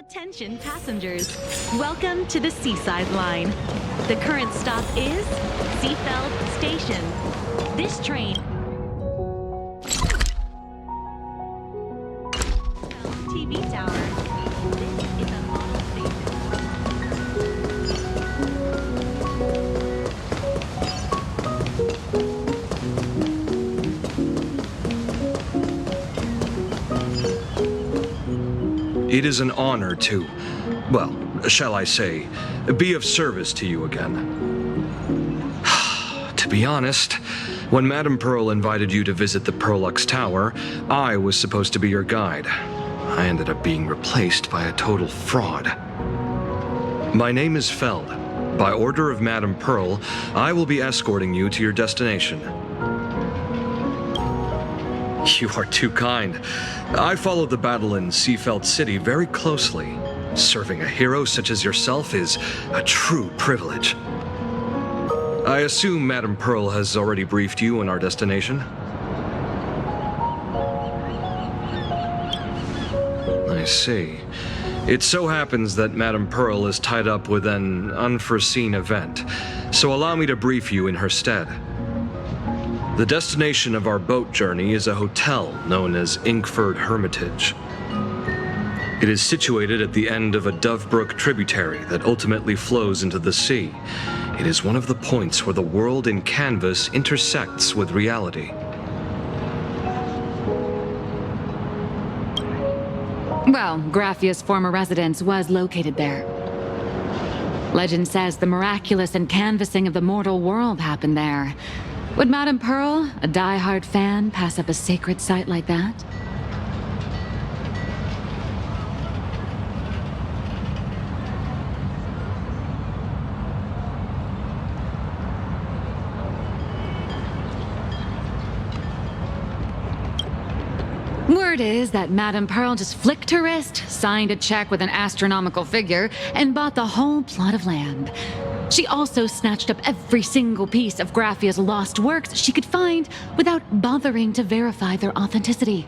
Attention passengers, welcome to the Seaside Line. The current stop is Seafeld Station. This train... TV tower. This is a model It is an honor to, well, shall I say, be of service to you again. To be honest, when Madame Pearl invited you to visit the Perlux Tower, I was supposed to be your guide. I ended up being replaced by a total fraud. My name is Feld. By order of Madame Pearl, I will be escorting you to your destination. You are too kind. I followed the battle in Seafeld City very closely. Serving a hero such as yourself is a true privilege. I assume Madame Pearl has already briefed you on our destination? I see. It so happens that Madame Pearl is tied up with an unforeseen event, so allow me to brief you in her stead. The destination of our boat journey is a hotel known as Inkford Hermitage. It is situated at the end of a Dovebrook tributary that ultimately flows into the sea. It is one of the points where the world in canvas intersects with reality. Well, Graphia's former residence was located there. Legend says the miraculous canvassing of the mortal world happened there. Would Madame Pearl, a die-hard fan, pass up a sacred site like that? Word is that Madame Pearl just flicked her wrist, signed a check with an astronomical figure, and bought the whole plot of land. She also snatched up every single piece of Graphia's lost works she could find without bothering to verify their authenticity.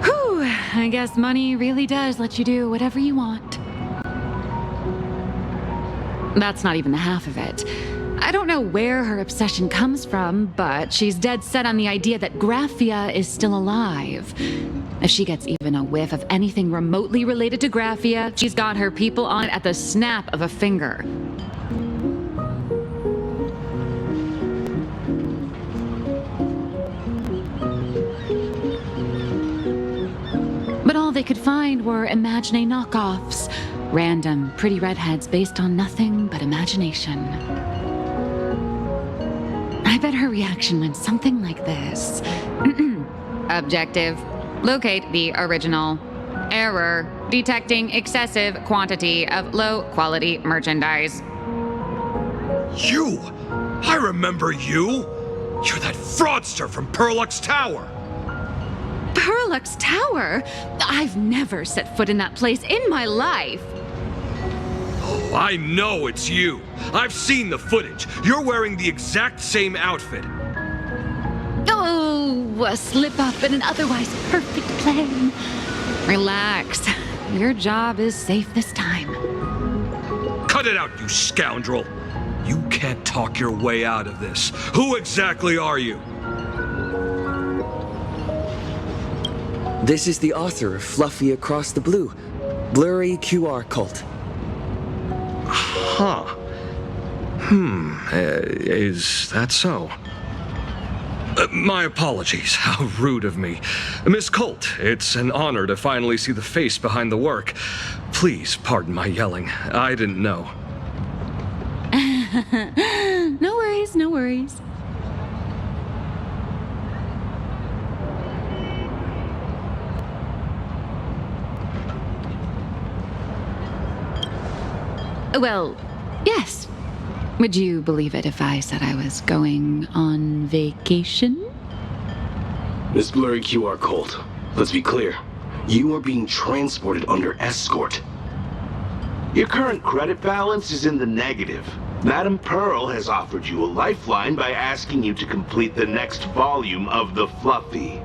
Whew, I guess money really does let you do whatever you want. That's not even the half of it. I don't know where her obsession comes from, but she's dead set on the idea that Graphia is still alive. If she gets even a whiff of anything remotely related to Graphia, she's got her people on it at the snap of a finger. But all they could find were Imagine knockoffs. Random, pretty redheads based on nothing but imagination. I bet her reaction went something like this. Objective. Locate the original. Error. Detecting excessive quantity of low-quality merchandise. You! I remember you! You're that fraudster from Perlux Tower! Perlux Tower? I've never set foot in that place in my life. Oh, I know it's you! I've seen the footage! You're wearing the exact same outfit! Oh, a slip-up in an otherwise perfect plan. Relax. Your job is safe this time. Cut it out, you scoundrel! You can't talk your way out of this. Who exactly are you? This is the author of Fluffy Across the Blue, Blurry QR Cult. Huh. Is that so? My apologies. How rude of me. Miss Colt, it's an honor to finally see the face behind the work. Please pardon my yelling. I didn't know. No worries, no worries. Well, yes. Would you believe it if I said I was going on vacation? Miss Blurry QR Cult, let's be clear. You are being transported under escort. Your current credit balance is in the negative. Madame Pearl has offered you a lifeline by asking you to complete the next volume of the Fluffy.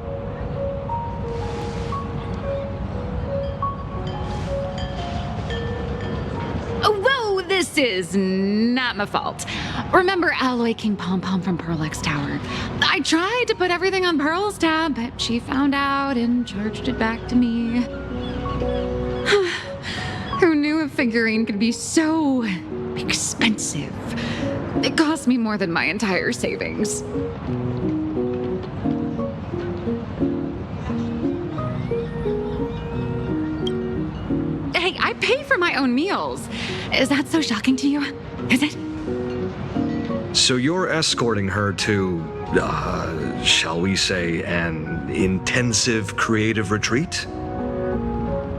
This is not my fault. Remember Alloy King Pom Pom from Pearl-X Tower? I tried to put everything on Pearl's tab, but she found out and charged it back to me. Who knew a figurine could be so expensive? It cost me more than my entire savings. Hey, I pay for my own meals. Is that so shocking to you? Is it? So you're escorting her to, shall we say, an intensive creative retreat?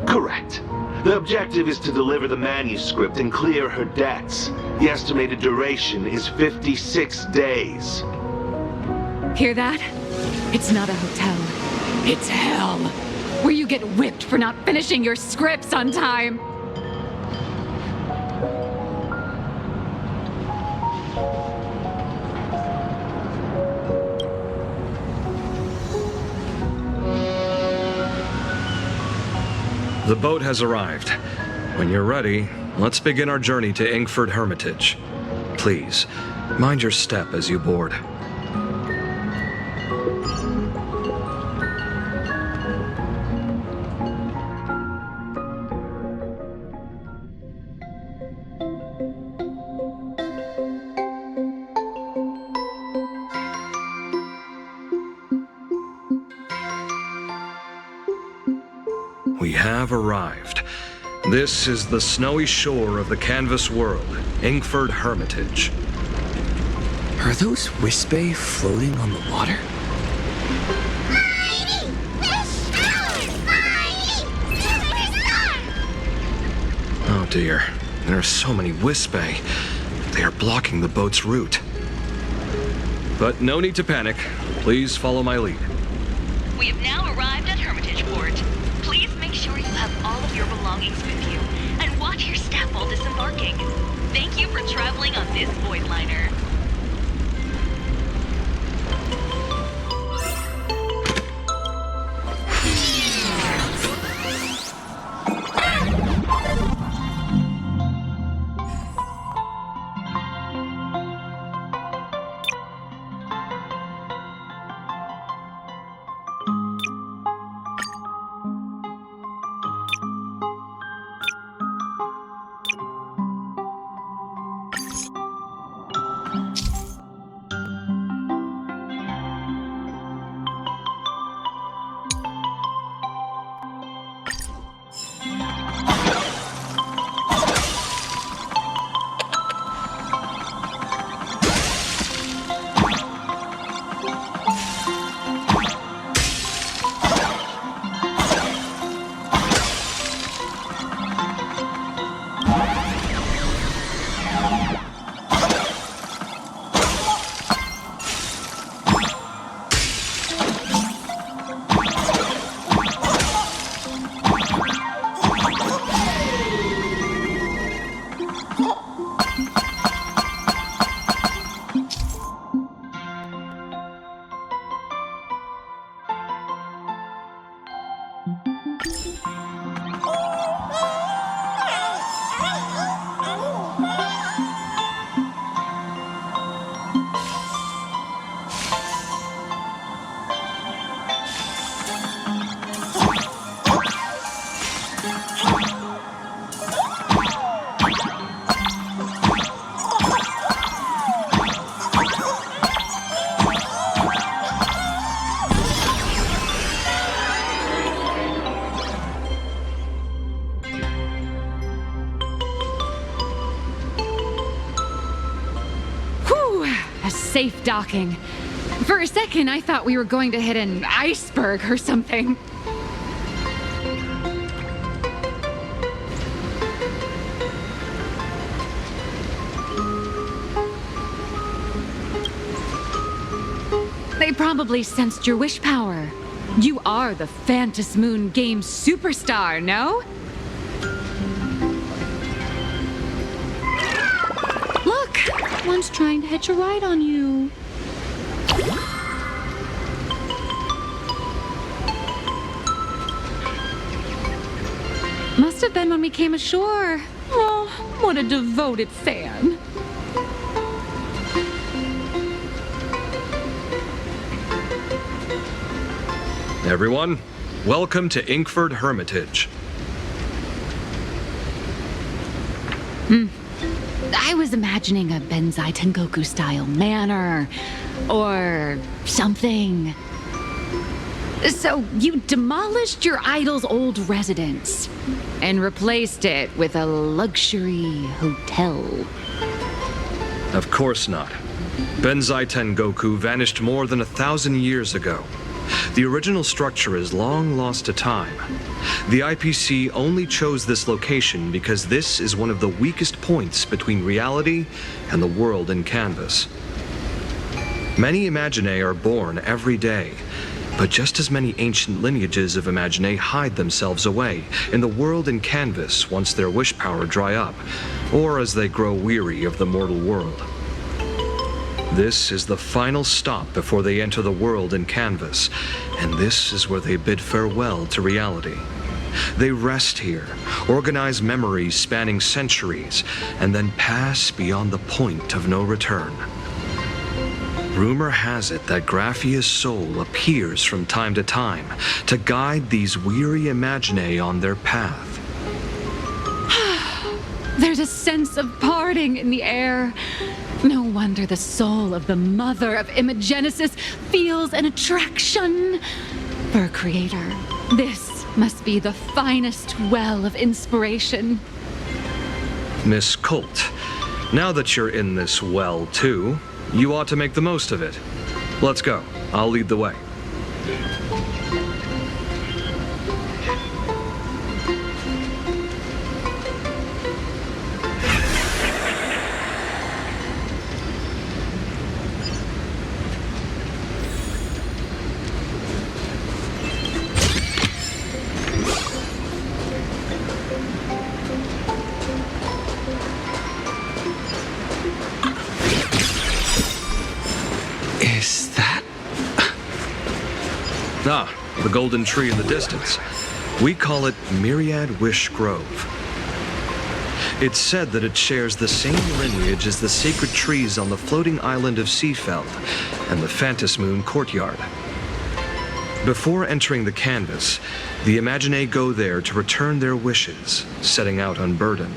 Correct. The objective is to deliver the manuscript and clear her debts. The estimated duration is 56 days. Hear that? It's not a hotel. It's hell, where you get whipped for not finishing your scripts on time. The boat has arrived. When you're ready, let's begin our journey to Inkford Hermitage. Please, mind your step as you board. We have arrived. This is the snowy shore of the canvas world, Inkford Hermitage. Are those Wispae floating on the water? Oh dear, there are so many Wispae. They are blocking the boat's route. But no need to panic. Please follow my lead. We have now arrived at Hermitage Port. Please make sure you have all of your belongings with you, and watch your step while disembarking. Thank you for traveling on this void liner. Safe docking. For a second, I thought we were going to hit an iceberg or something. They probably sensed your wish power. You are the Phantom Moon game superstar, no? Look, one's trying to hitch a ride on you. Must have been when we came ashore. Oh, what a devoted fan. Everyone, welcome to Inkford Hermitage. I was imagining a Benzai Tengoku style manor or something. So you demolished your idol's old residence and replaced it with a luxury hotel. Of course not. Benzai Tengoku vanished more than 1,000 years ago. The original structure is long lost to time. The IPC only chose this location because this is one of the weakest points between reality and the world in canvas. Many Imaginae are born every day, but just as many ancient lineages of Imaginae hide themselves away in the world in canvas once their wish power dry up, or as they grow weary of the mortal world. This is the final stop before they enter the world in canvas, and this is where they bid farewell to reality. They rest here, organize memories spanning centuries, and then pass beyond the point of no return. Rumor has it that Graphia's soul appears from time to time to guide these weary Imaginae on their path. There's a sense of parting in the air. No wonder the soul of the mother of Imagenesis feels an attraction for a creator. This must be the finest well of inspiration. Miss Colt, now that you're in this well too, you ought to make the most of it. Let's go. I'll lead the way. Ah, the golden tree in the distance. We call it Myriad Wish Grove. It's said that it shares the same lineage as the sacred trees on the floating island of Seafeld and the Phantas Moon courtyard. Before entering the canvas, the Imaginae go there to return their wishes, setting out unburdened.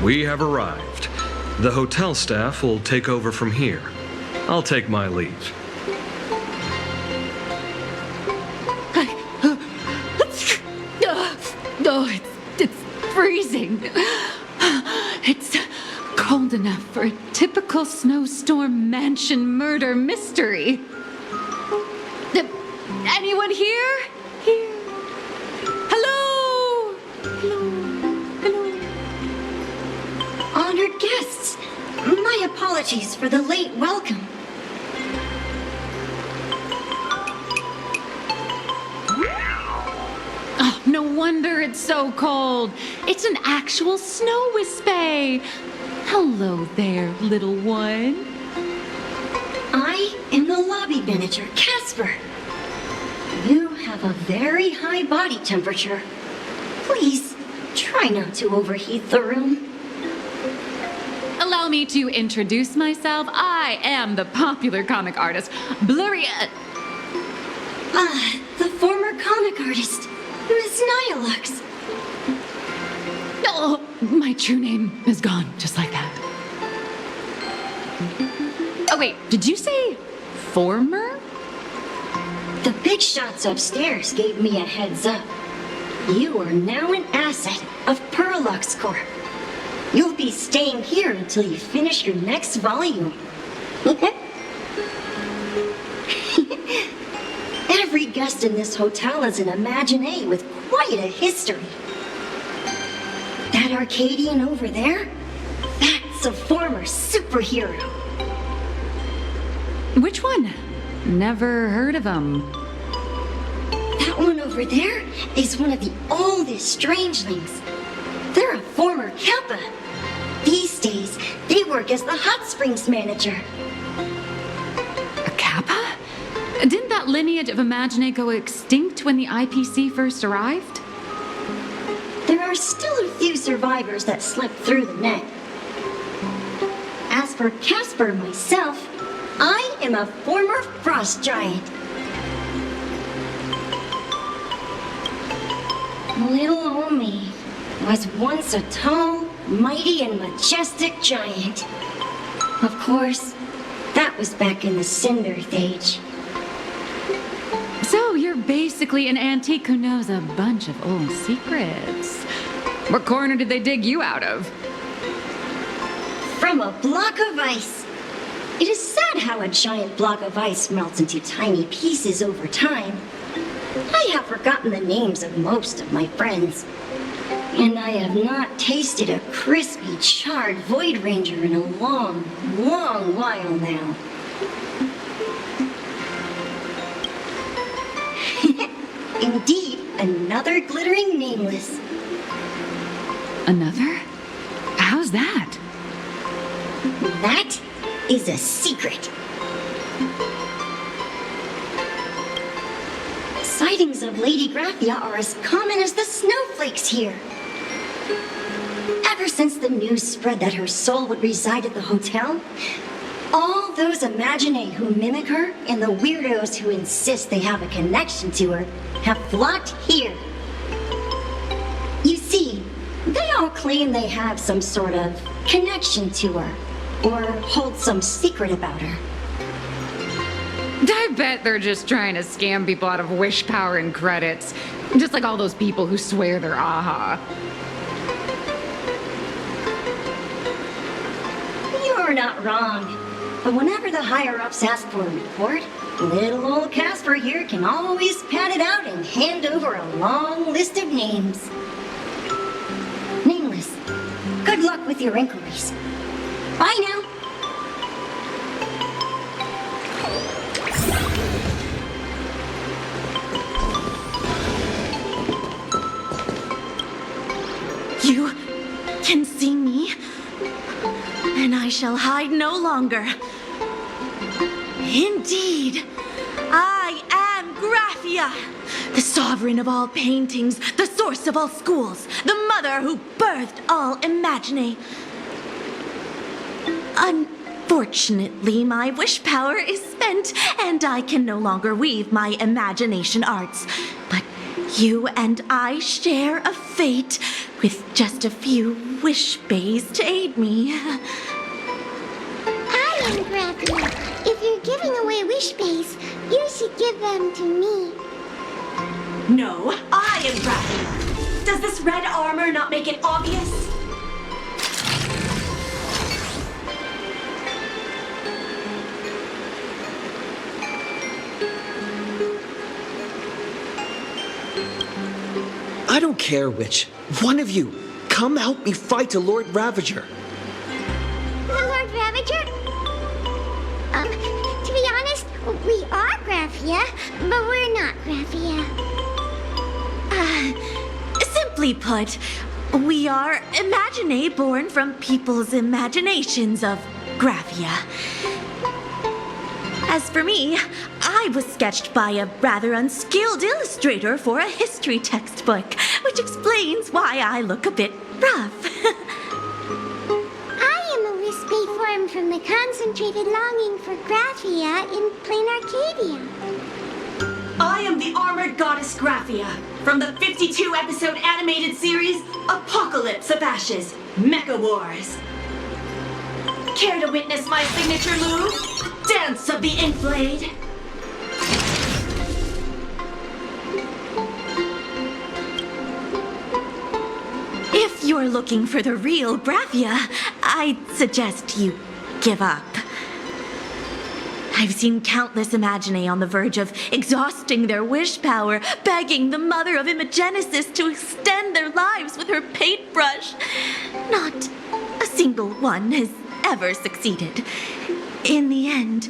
We have arrived. The hotel staff will take over from here. I'll take my leave. Oh, it's freezing. It's cold enough for a typical snowstorm mansion murder mystery. Anyone here? Here. Hello? Hello? Honored guests, my apologies for the late welcome. Oh, no wonder it's so cold. It's an actual snow wispy. Hello there, little one. I am the lobby manager, Casper. You have a very high body temperature. Please, try not to overheat the room. Allow me to introduce myself. I am the popular comic artist, Blurry... The former comic artist, Miss Nihilux. Oh, my true name is gone, just like that. Oh, wait, did you say former? The big shots upstairs gave me a heads up. You are now an asset of Perlux Corp. You'll be staying here until you finish your next volume. Every guest in this hotel is an Imaginae with quite a history. That Arcadian over there? That's a former superhero. Which one? Never heard of him. That one over there is one of the oldest strangelings. They're a former Kappa. These days, they work as the hot springs manager. A Kappa? Didn't that lineage of Imagine go extinct when the IPC first arrived? There are still a few survivors that slip through the net. As for Casper myself, I am a former frost giant. Little old me was once a tall, mighty, and majestic giant. Of course, that was back in the Cinderth Age. So you're basically an antique who knows a bunch of old secrets. What corner did they dig you out of? From a block of ice. It is sad how a giant block of ice melts into tiny pieces over time. I have forgotten the names of most of my friends. And I have not tasted a crispy, charred Void Ranger in a long, long while now. Indeed, another glittering nameless. Another? How's that? That is a secret. Sightings of Lady Graphia are as common as the snowflakes here. Ever since the news spread that her soul would reside at the hotel, all those Imagine who mimic her and the weirdos who insist they have a connection to her have flocked here. You see, they all claim they have some sort of connection to her, or hold some secret about her. I bet they're just trying to scam people out of wish power and credits. Just like all those people who swear they're AHA. You're not wrong. But whenever the higher-ups ask for a report, little old Casper here can always pad it out and hand over a long list of names. Nameless, good luck with your inquiries. Bye now. You can see me, and I shall hide no longer. Indeed, I am Graphia, the sovereign of all paintings, the source of all schools, the mother who birthed all Imagine. Unfortunately, my wish power is spent, and I can no longer weave my imagination arts. But you and I share a fate, with just a few wish bays to aid me. I am Graphia. If you're giving away wish bays, you should give them to me. No, I am Graphia. Does this red armor not make it obvious? I don't care which. One of you, come help me fight the Lord Ravager. The Lord Ravager? To be honest, we are Graphia, but we're not Graphia. Simply put, we are Imagine born from people's imaginations of Graphia. As for me, I was sketched by a rather unskilled illustrator for a history textbook, which explains why I look a bit rough. I am a wispy form from the concentrated longing for Graphia in plain Arcadia. I am the armored goddess Graphia from the 52-episode animated series Apocalypse of Ashes, Mecha Wars. Care to witness my signature move? Dance of the Inkblade. If you're looking for the real Graphia, I'd suggest you give up. I've seen countless Imagine on the verge of exhausting their wish power, begging the mother of Imagenesis to extend their lives with her paintbrush. Not a single one has ever succeeded. In the end,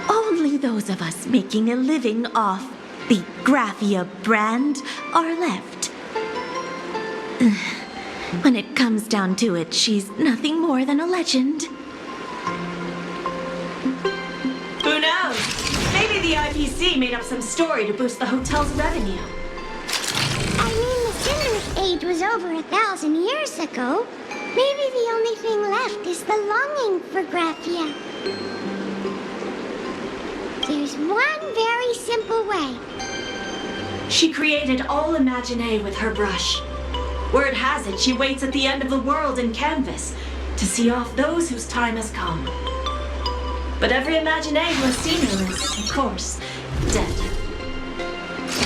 only those of us making a living off the Graphia brand, are left. When it comes down to it, she's nothing more than a legend. Who knows? Maybe the IPC made up some story to boost the hotel's revenue. I mean, the Cinderic Age was over 1,000 years ago. Maybe the only thing left is the longing for Graphia. There's one very simple way. She created all Imagine with her brush. Word has it she waits at the end of the world in canvas to see off those whose time has come. But every Imagine who has seen her is, of course, dead.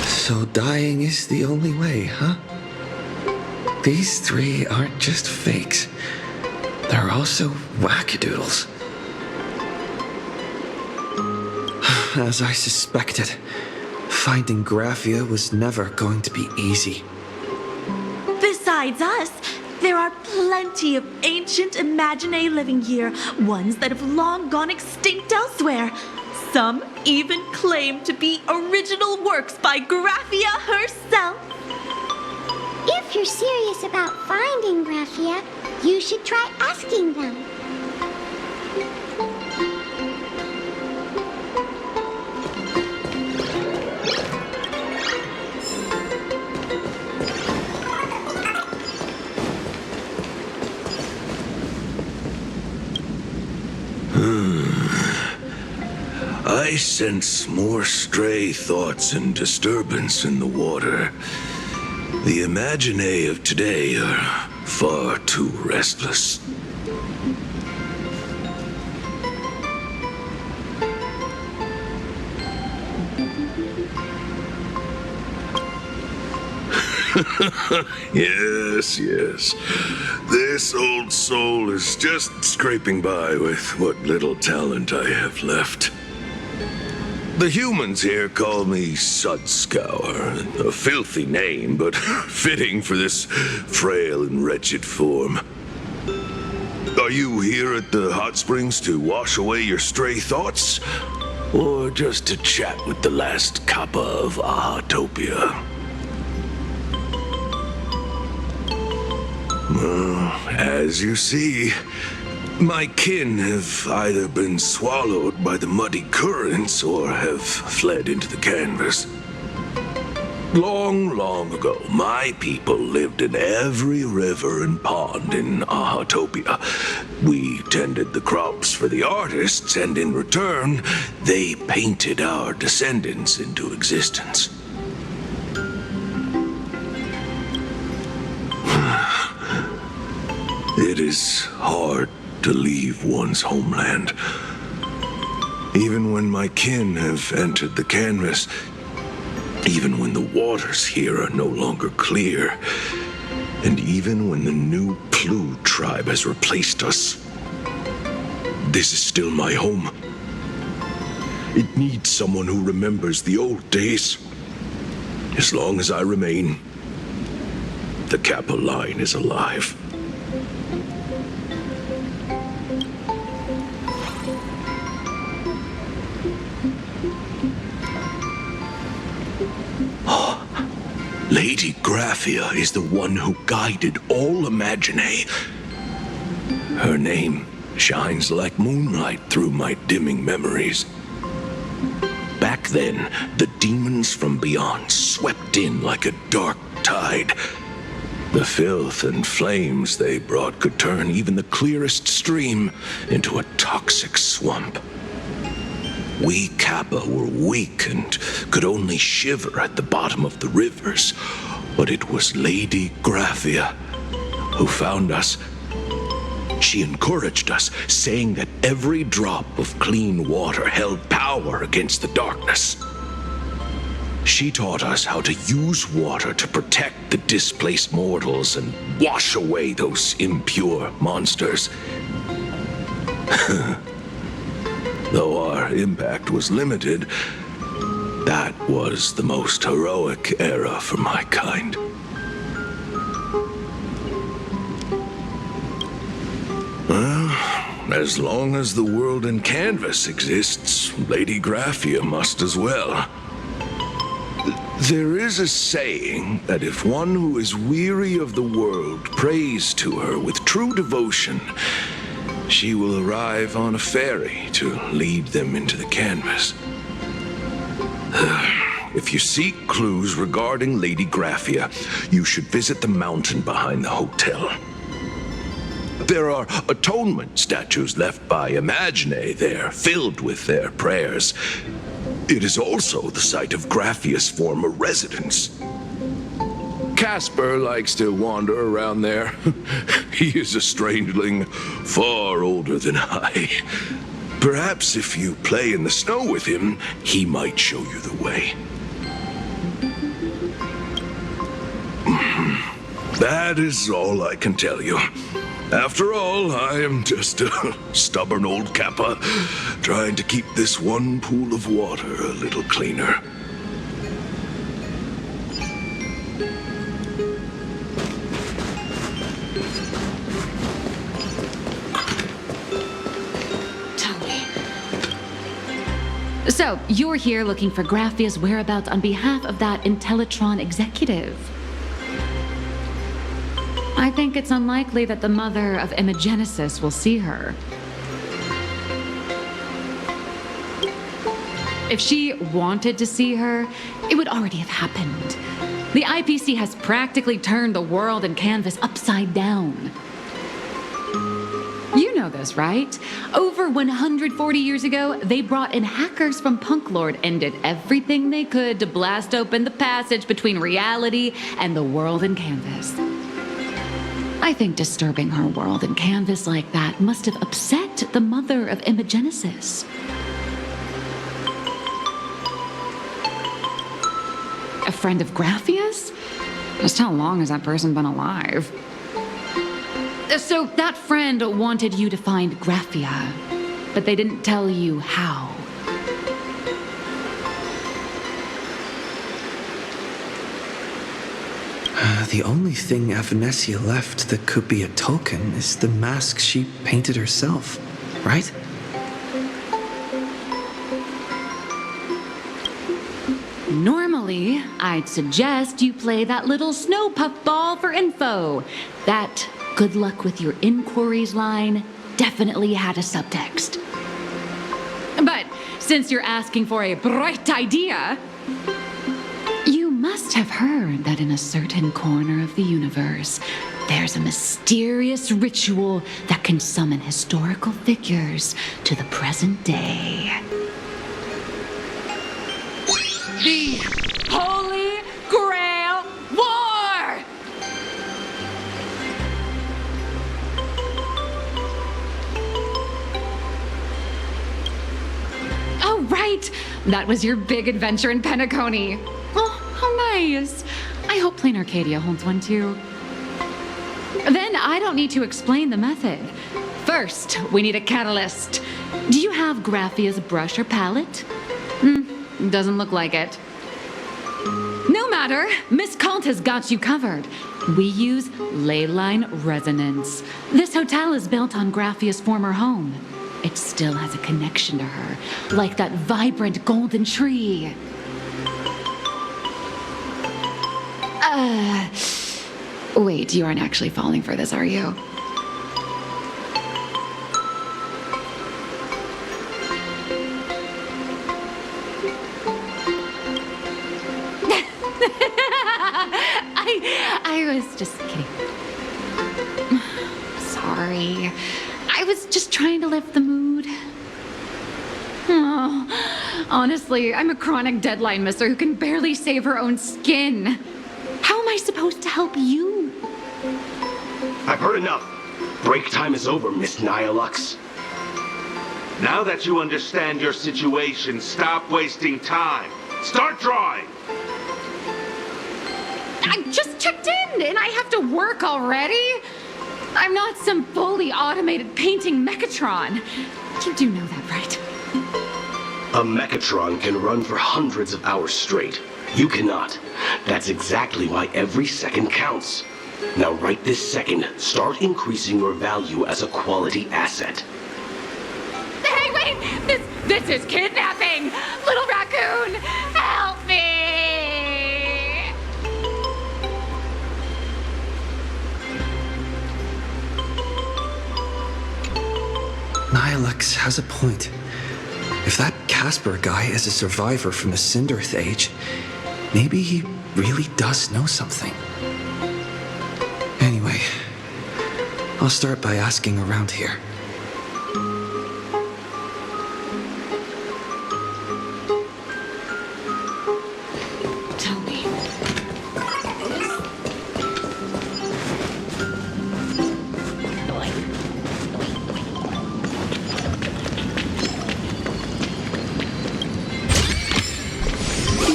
So dying is the only way, huh? These three aren't just fakes. They're also wackadoodles. As I suspected, finding Graphia was never going to be easy. Besides us, there are plenty of ancient Imagine living here, ones that have long gone extinct elsewhere. Some even claim to be original works by Graphia herself. If you're serious about finding Graphia, you should try asking them. I sense more stray thoughts and disturbance in the water. The Imagine of today are far too restless. Yes. This old soul is just scraping by with what little talent I have left. The humans here call me Sudscour, a filthy name, but fitting for this frail and wretched form. Are you here at the hot springs to wash away your stray thoughts? Or just to chat with the last kappa of Ahatopia? As you see, my kin have either been swallowed by the muddy currents or have fled into the canvas. Long, long ago, my people lived in every river and pond in Ahatopia. We tended the crops for the artists, and in return, they painted our descendants into existence. It is hard to leave one's homeland. Even when my kin have entered the canvas, even when the waters here are no longer clear, and even when the new Plu tribe has replaced us, this is still my home. It needs someone who remembers the old days. As long as I remain, the Kappa line is alive. Lady Graphia is the one who guided all Imagine. Her name shines like moonlight through my dimming memories. Back then, the demons from beyond swept in like a dark tide. The filth and flames they brought could turn even the clearest stream into a toxic swamp. We Kappa were weak and could only shiver at the bottom of the rivers, but it was Lady Graphia who found us. She encouraged us, saying that every drop of clean water held power against the darkness. She taught us how to use water to protect the displaced mortals and wash away those impure monsters. Though our impact was limited, that was the most heroic era for my kind. Well, as long as the world in canvas exists, Lady Graphia must as well. There is a saying that if one who is weary of the world prays to her with true devotion, she will arrive on a ferry to lead them into the canvas. If you seek clues regarding Lady Graphia, you should visit the mountain behind the hotel. There are atonement statues left by AdnGhry there, filled with their prayers. It is also the site of Graphia's former residence. Casper likes to wander around there. He is a strangeling far older than I. Perhaps if you play in the snow with him, he might show you the way. That is all I can tell you. After all, I am just a stubborn old Kappa, trying to keep this one pool of water a little cleaner. So, you're here looking for Graphia's whereabouts on behalf of that Intellitron executive. I think it's unlikely that the mother of Imogenesis will see her. If she wanted to see her, it would already have happened. The IPC has practically turned the world and canvas upside down. You know this, right? Over 140 years ago, they brought in hackers from Punklord and did everything they could to blast open the passage between reality and the world and canvas. I think disturbing her world and canvas like that must have upset the mother of Imogenesis. A friend of Graphia's? Just how long has that person been alive? So that friend wanted you to find Graphia, but they didn't tell you how. The only thing Avanessia left that could be a token is the mask she painted herself, right? Normally, I'd suggest you play that little snow puffball for info. That good luck with your inquiries line definitely had a subtext. But since you're asking for a bright idea, you must have heard that in a certain corner of the universe, there's a mysterious ritual that can summon historical figures to the present day. The Holy Grail War! Oh, right! That was your big adventure in Penacony. Oh, how nice. I hope Plain Arcadia holds one too. Then I don't need to explain the method. First, we need a catalyst. Do you have Graphia's brush or palette? Doesn't look like it. No matter, Miss Cult has got you covered. We use leyline resonance. This hotel is built on Graphia's former home. It still has a connection to her, like that vibrant golden tree. Wait, you aren't actually falling for this, are you? I was just kidding. Sorry. I was just trying to lift the mood. Oh, honestly, I'm a chronic deadline misser who can barely save her own skin. How am I supposed to help you? I've heard enough. Break time is over, Miss Nihilux. Now that you understand your situation, stop wasting time. Start drawing! I just checked in, and I have to work already? I'm not some fully automated painting Mechatron. You do know that, right? A Mechatron can run for hundreds of hours straight. You cannot. That's exactly why every second counts. Now right this second, start increasing your value as a quality asset. Hey, wait! This is kidnapping! Little raccoon, help me! Nihilux has a point. If that Casper guy is a survivor from the Cinderth Age, maybe he really does know something. Anyway, I'll start by asking around here. Tell me.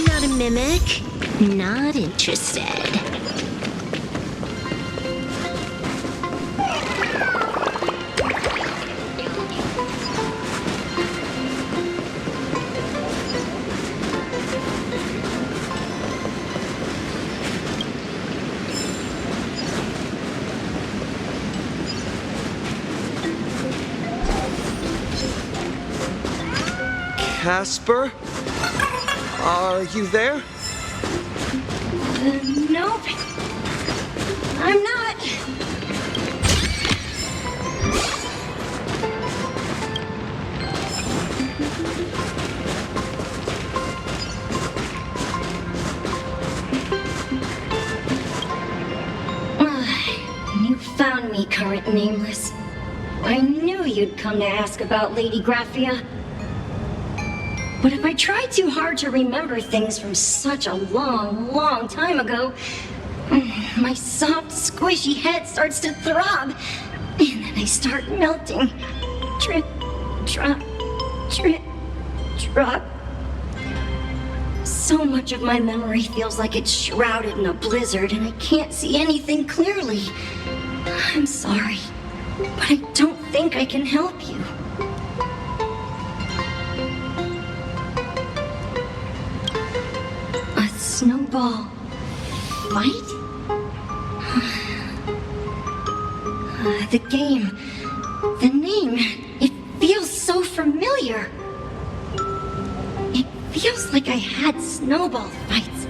Not a mimic. Not interested. Casper? Are you there? Nope. I'm not. You found me, current nameless. I knew you'd come to ask about Lady Graphia. But if I try too hard to remember things from such a long, long time ago, my soft, squishy head starts to throb, and then I start melting. Drip, drop, drip, drop. So much of my memory feels like it's shrouded in a blizzard, and I can't see anything clearly. I'm sorry, but I don't think I can help you. Snowball Fight? The game, the name, it feels so familiar. It feels like I had snowball fights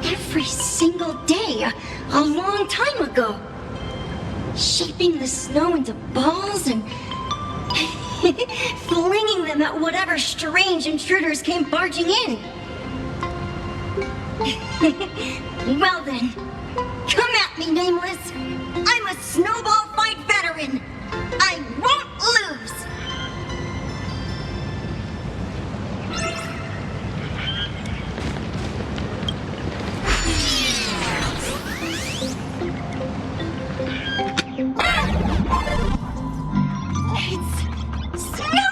every single day a long time ago. Shaping the snow into balls and flinging them at whatever strange intruders came barging in. Well then, come at me, Nameless. I'm a snowball fight veteran. I won't lose. It's snowing!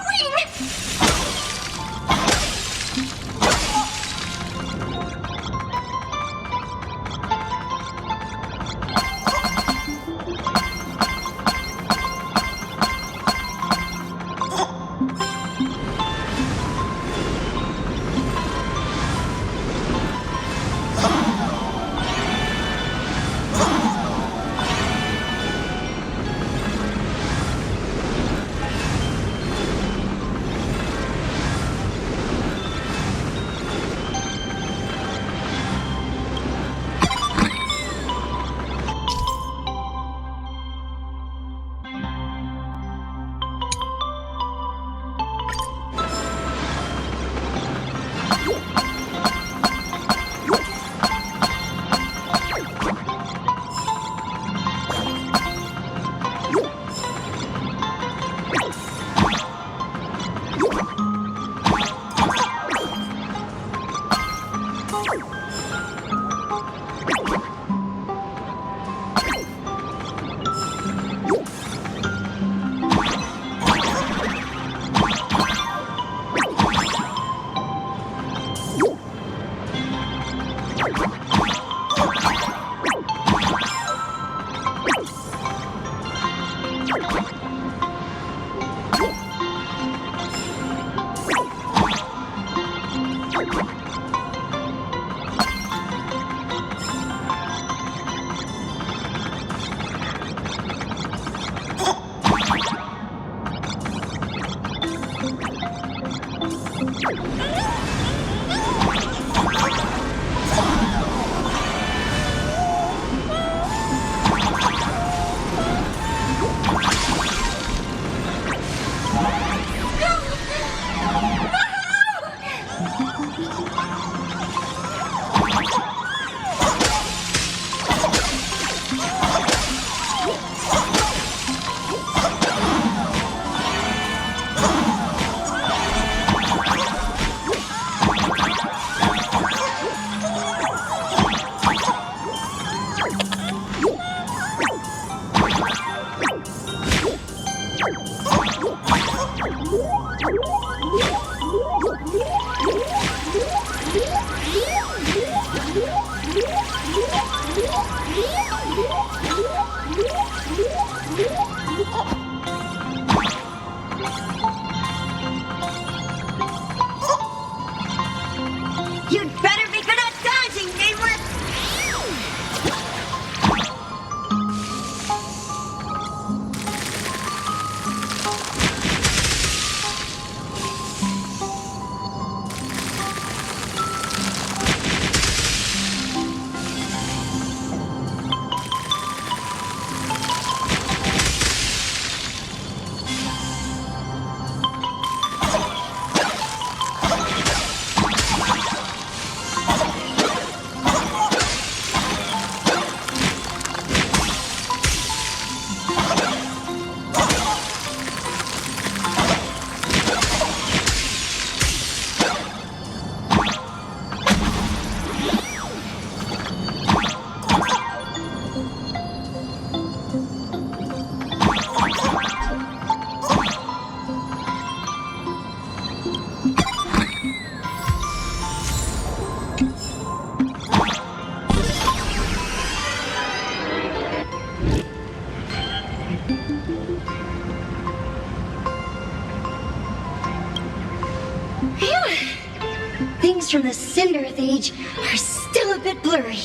from the Cinderth Age are still a bit blurry.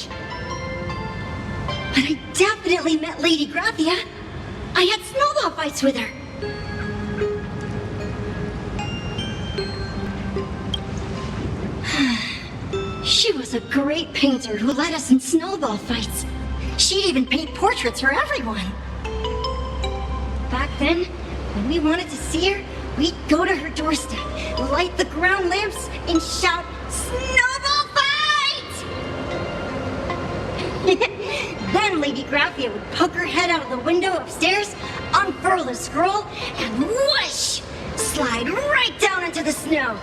But I definitely met Lady Graphia. I had snowball fights with her. She was a great painter who led us in snowball fights. She'd even paint portraits for everyone. Back then, when we wanted to see her, we'd go to her doorstep, light the ground lamps, and shout, "Snowball Fight!" Then Lady Graphia would poke her head out of the window upstairs, unfurl the scroll, and whoosh! Slide right down into the snow.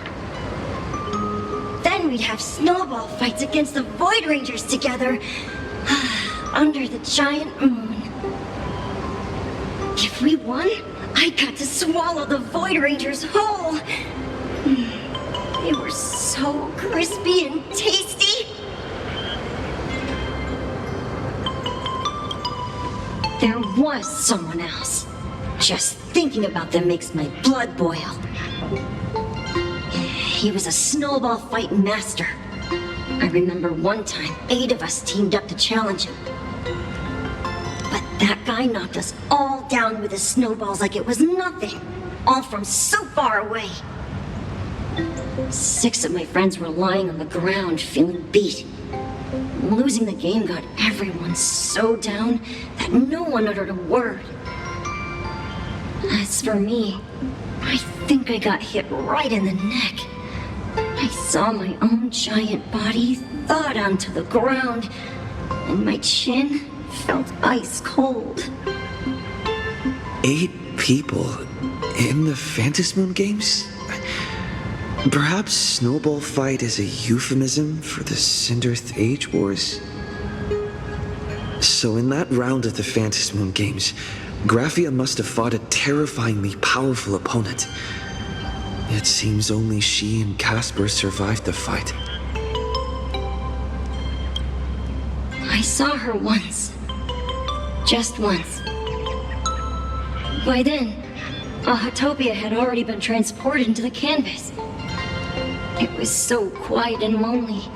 Then we'd have snowball fights against the Void Rangers together, under the giant moon. If we won, I got to swallow the Void Rangers whole. They were so crispy and tasty. There was someone else. Just thinking about them makes my blood boil. He was a snowball fight master. I remember one time 8 of us teamed up to challenge him. But that guy knocked us all down with his snowballs like it was nothing, all from so far away. 6 of my friends were lying on the ground feeling beat. Losing the game got everyone so down that no one uttered a word. As for me, I think I got hit right in the neck. I saw my own giant body thud onto the ground, and my chin felt ice cold. 8 people in the Phantasmoon games? Perhaps Snowball Fight is a euphemism for the Cinderth Age Wars? So in that round of the Phantasmoon games, Graphia must have fought a terrifyingly powerful opponent. It seems only she and Casper survived the fight. I saw her once. Just once. By then, Ahatopia had already been transported into the canvas. It was so quiet and lonely.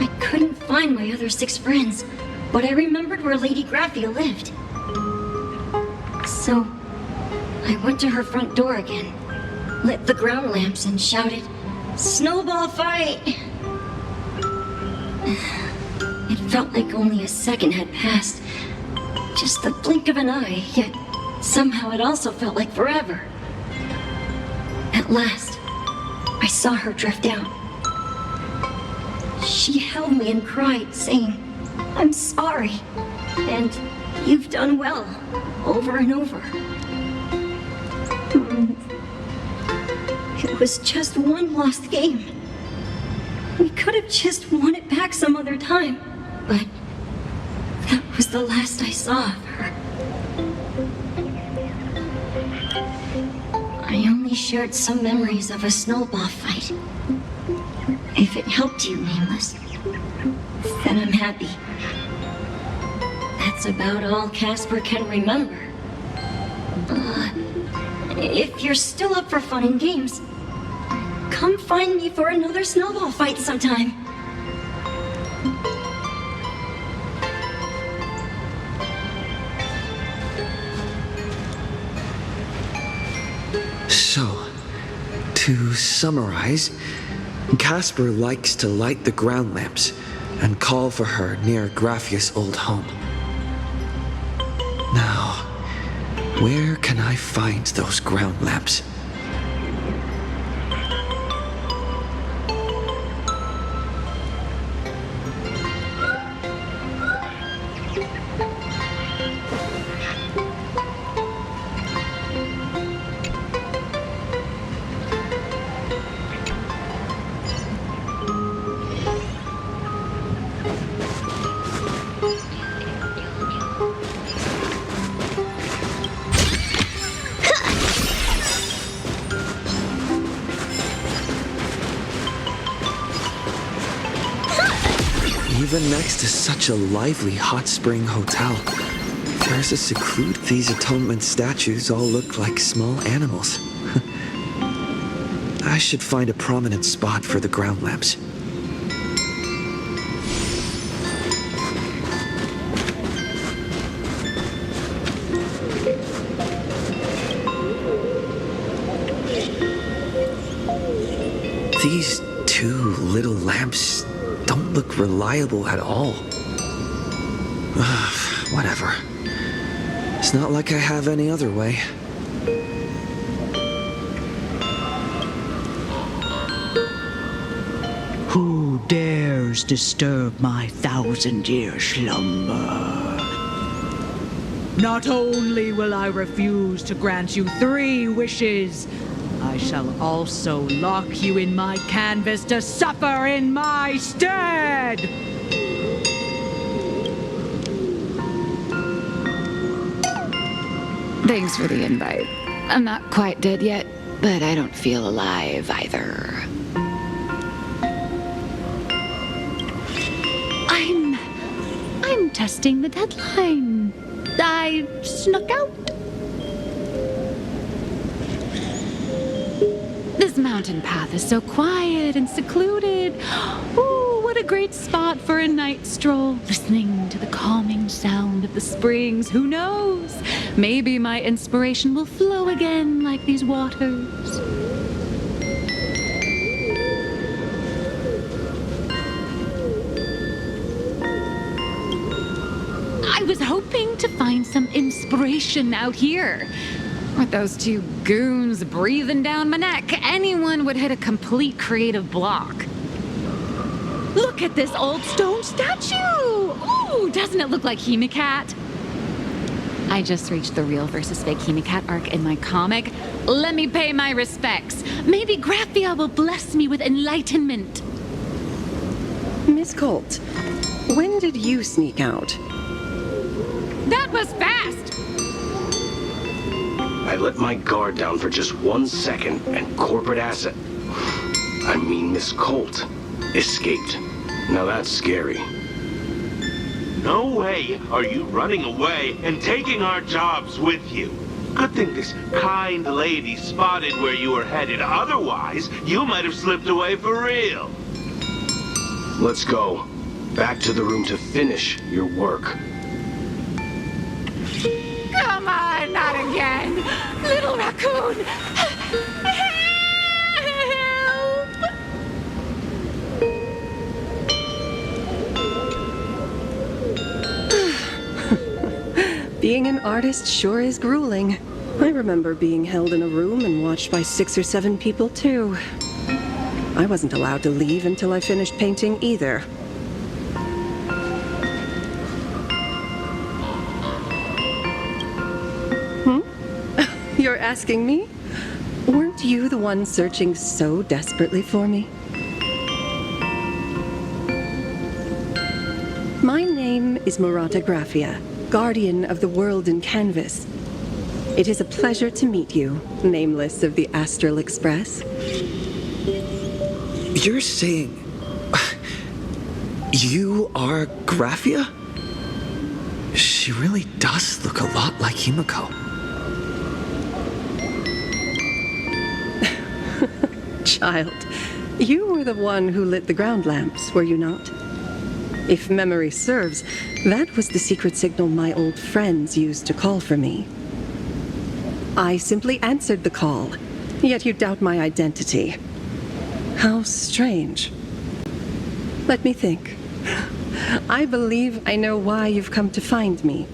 I couldn't find my other 6 friends, but I remembered where Lady Graphia lived. So, I went to her front door again, lit the ground lamps, and shouted, "Snowball Fight!" It felt like only a second had passed. Just the blink of an eye, yet somehow it also felt like forever. At last, I saw her drift out. She held me and cried, saying, "I'm sorry, and you've done well," over and over. It was just one lost game. We could have just won it back some other time, but that was the last I saw of her. I only shared some memories of a snowball fight. If it helped you, Nameless, then I'm happy. That's about all Casper can remember. If you're still up for fun and games, come find me for another snowball fight sometime. So, to summarize, Casper likes to light the ground lamps and call for her near Graphia's old home. Now, where can I find those ground lamps? Even next to such a lively hot spring hotel, there's a secluded. These atonement statues all look like small animals. I should find a prominent spot for the ground lamps. These two little lamps don't look reliable at all. Whatever. It's not like I have any other way. Who dares disturb my 1,000-year slumber? Not only will I refuse to grant you 3 wishes, I shall also lock you in my canvas to suffer in my stead! Thanks for the invite. I'm not quite dead yet, but I don't feel alive either. I'm testing the deadline. I snuck out. This mountain path is so quiet and secluded. Ooh, what a great spot for a night stroll, listening to the calming sound of the springs. Who knows? Maybe my inspiration will flow again like these waters. I was hoping to find some inspiration out here. With those 2 goons breathing down my neck, anyone would hit a complete creative block. Look at this old stone statue! Ooh, doesn't it look like Hemicat? I just reached the real versus fake Hemicat arc in my comic. Let me pay my respects. Maybe Graphia will bless me with enlightenment. Miss Colt, when did you sneak out? That was fast! I let my guard down for just 1 second, and corporate asset, Miss Colt, escaped. Now that's scary. No way are you running away and taking our jobs with you. Good thing this kind lady spotted where you were headed. Otherwise, you might have slipped away for real. Let's go. Back to the room to finish your work. Come on, not again! Little raccoon! Help! Being an artist sure is grueling. I remember being held in a room and watched by 6 or 7 people, too. I wasn't allowed to leave until I finished painting either. You're asking me? Weren't you the one searching so desperately for me? My name is Graphia, guardian of the world in canvas. It is a pleasure to meet you, nameless of the Astral Express. You're saying... you are Graphia? She really does look a lot like Himiko. Child, you were the one who lit the ground lamps, were you not? If memory serves, that was the secret signal my old friends used to call for me. I simply answered the call, yet you doubt my identity. How strange. Let me think. I believe I know why you've come to find me.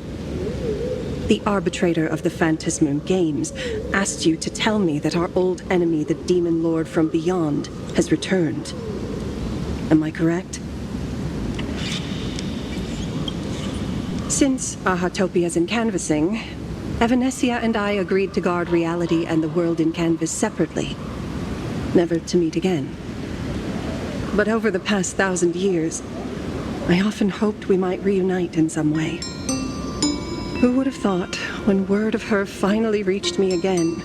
The arbitrator of the Phantasmoon Games asked you to tell me that our old enemy, the Demon Lord from Beyond, has returned. Am I correct? Since Ahatopia's in canvassing, Evanescia and I agreed to guard reality and the world in canvas separately, never to meet again. But over the past 1,000 years, I often hoped we might reunite in some way. Who would have thought, when word of her finally reached me again,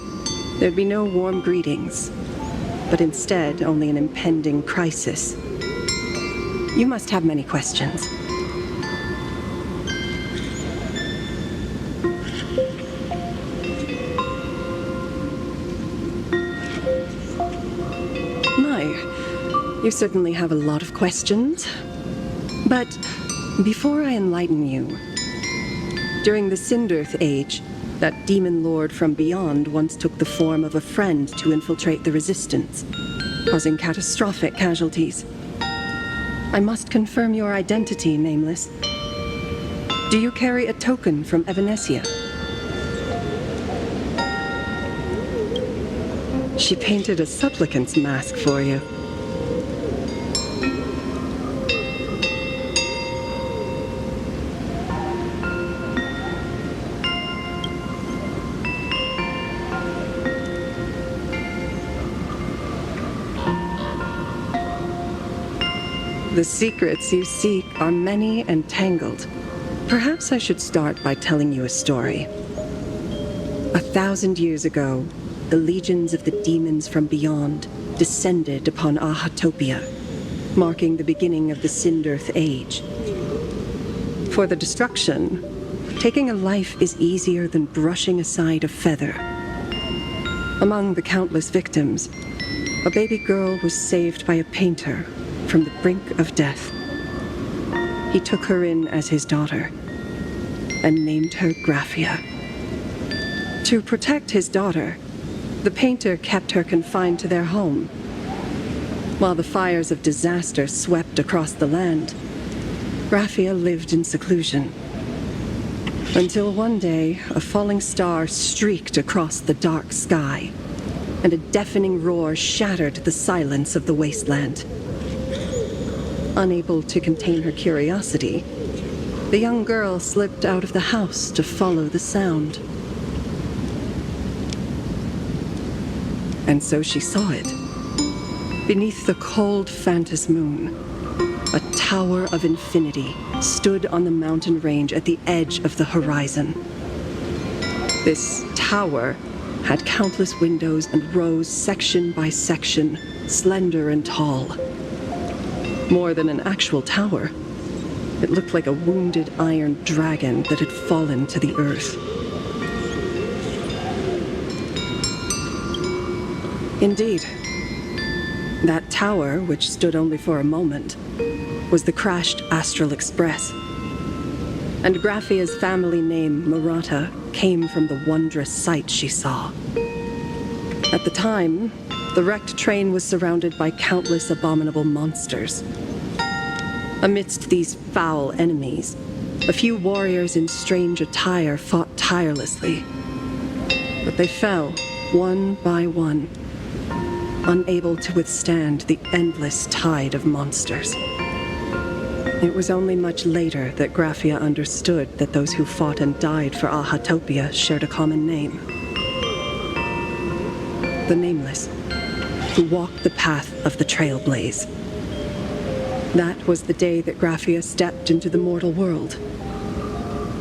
there'd be no warm greetings, but instead only an impending crisis. You must have many questions. You certainly have a lot of questions. But before I enlighten you, during the Cinderth Age, that demon lord from beyond once took the form of a friend to infiltrate the Resistance, causing catastrophic casualties. I must confirm your identity, Nameless. Do you carry a token from Evanesia? She painted a supplicant's mask for you. The secrets you seek are many and tangled. Perhaps I should start by telling you a story. 1,000 years ago, the legions of the demons from beyond descended upon Ahatopia, marking the beginning of the Cinderth Age. For the destruction, taking a life is easier than brushing aside a feather. Among the countless victims, a baby girl was saved by a painter from the brink of death. He took her in as his daughter and named her Graphia. To protect his daughter, the painter kept her confined to their home. While the fires of disaster swept across the land, Graphia lived in seclusion. Until one day, a falling star streaked across the dark sky, and a deafening roar shattered the silence of the wasteland. Unable to contain her curiosity, the young girl slipped out of the house to follow the sound. And so she saw it. Beneath the cold Phantas moon, a tower of infinity stood on the mountain range at the edge of the horizon. This tower had countless windows and rose section by section, slender and tall. More than an actual tower, it looked like a wounded iron dragon that had fallen to the earth. Indeed, that tower, which stood only for a moment, was the crashed Astral Express. And Graphia's family name, Murata, came from the wondrous sight she saw. At the time, the wrecked train was surrounded by countless abominable monsters. Amidst these foul enemies, a few warriors in strange attire fought tirelessly. But they fell, one by one, unable to withstand the endless tide of monsters. It was only much later that Graphia understood that those who fought and died for Ahatopia shared a common name. The Nameless, who walked the path of the Trailblaze. That was the day that Graphia stepped into the mortal world.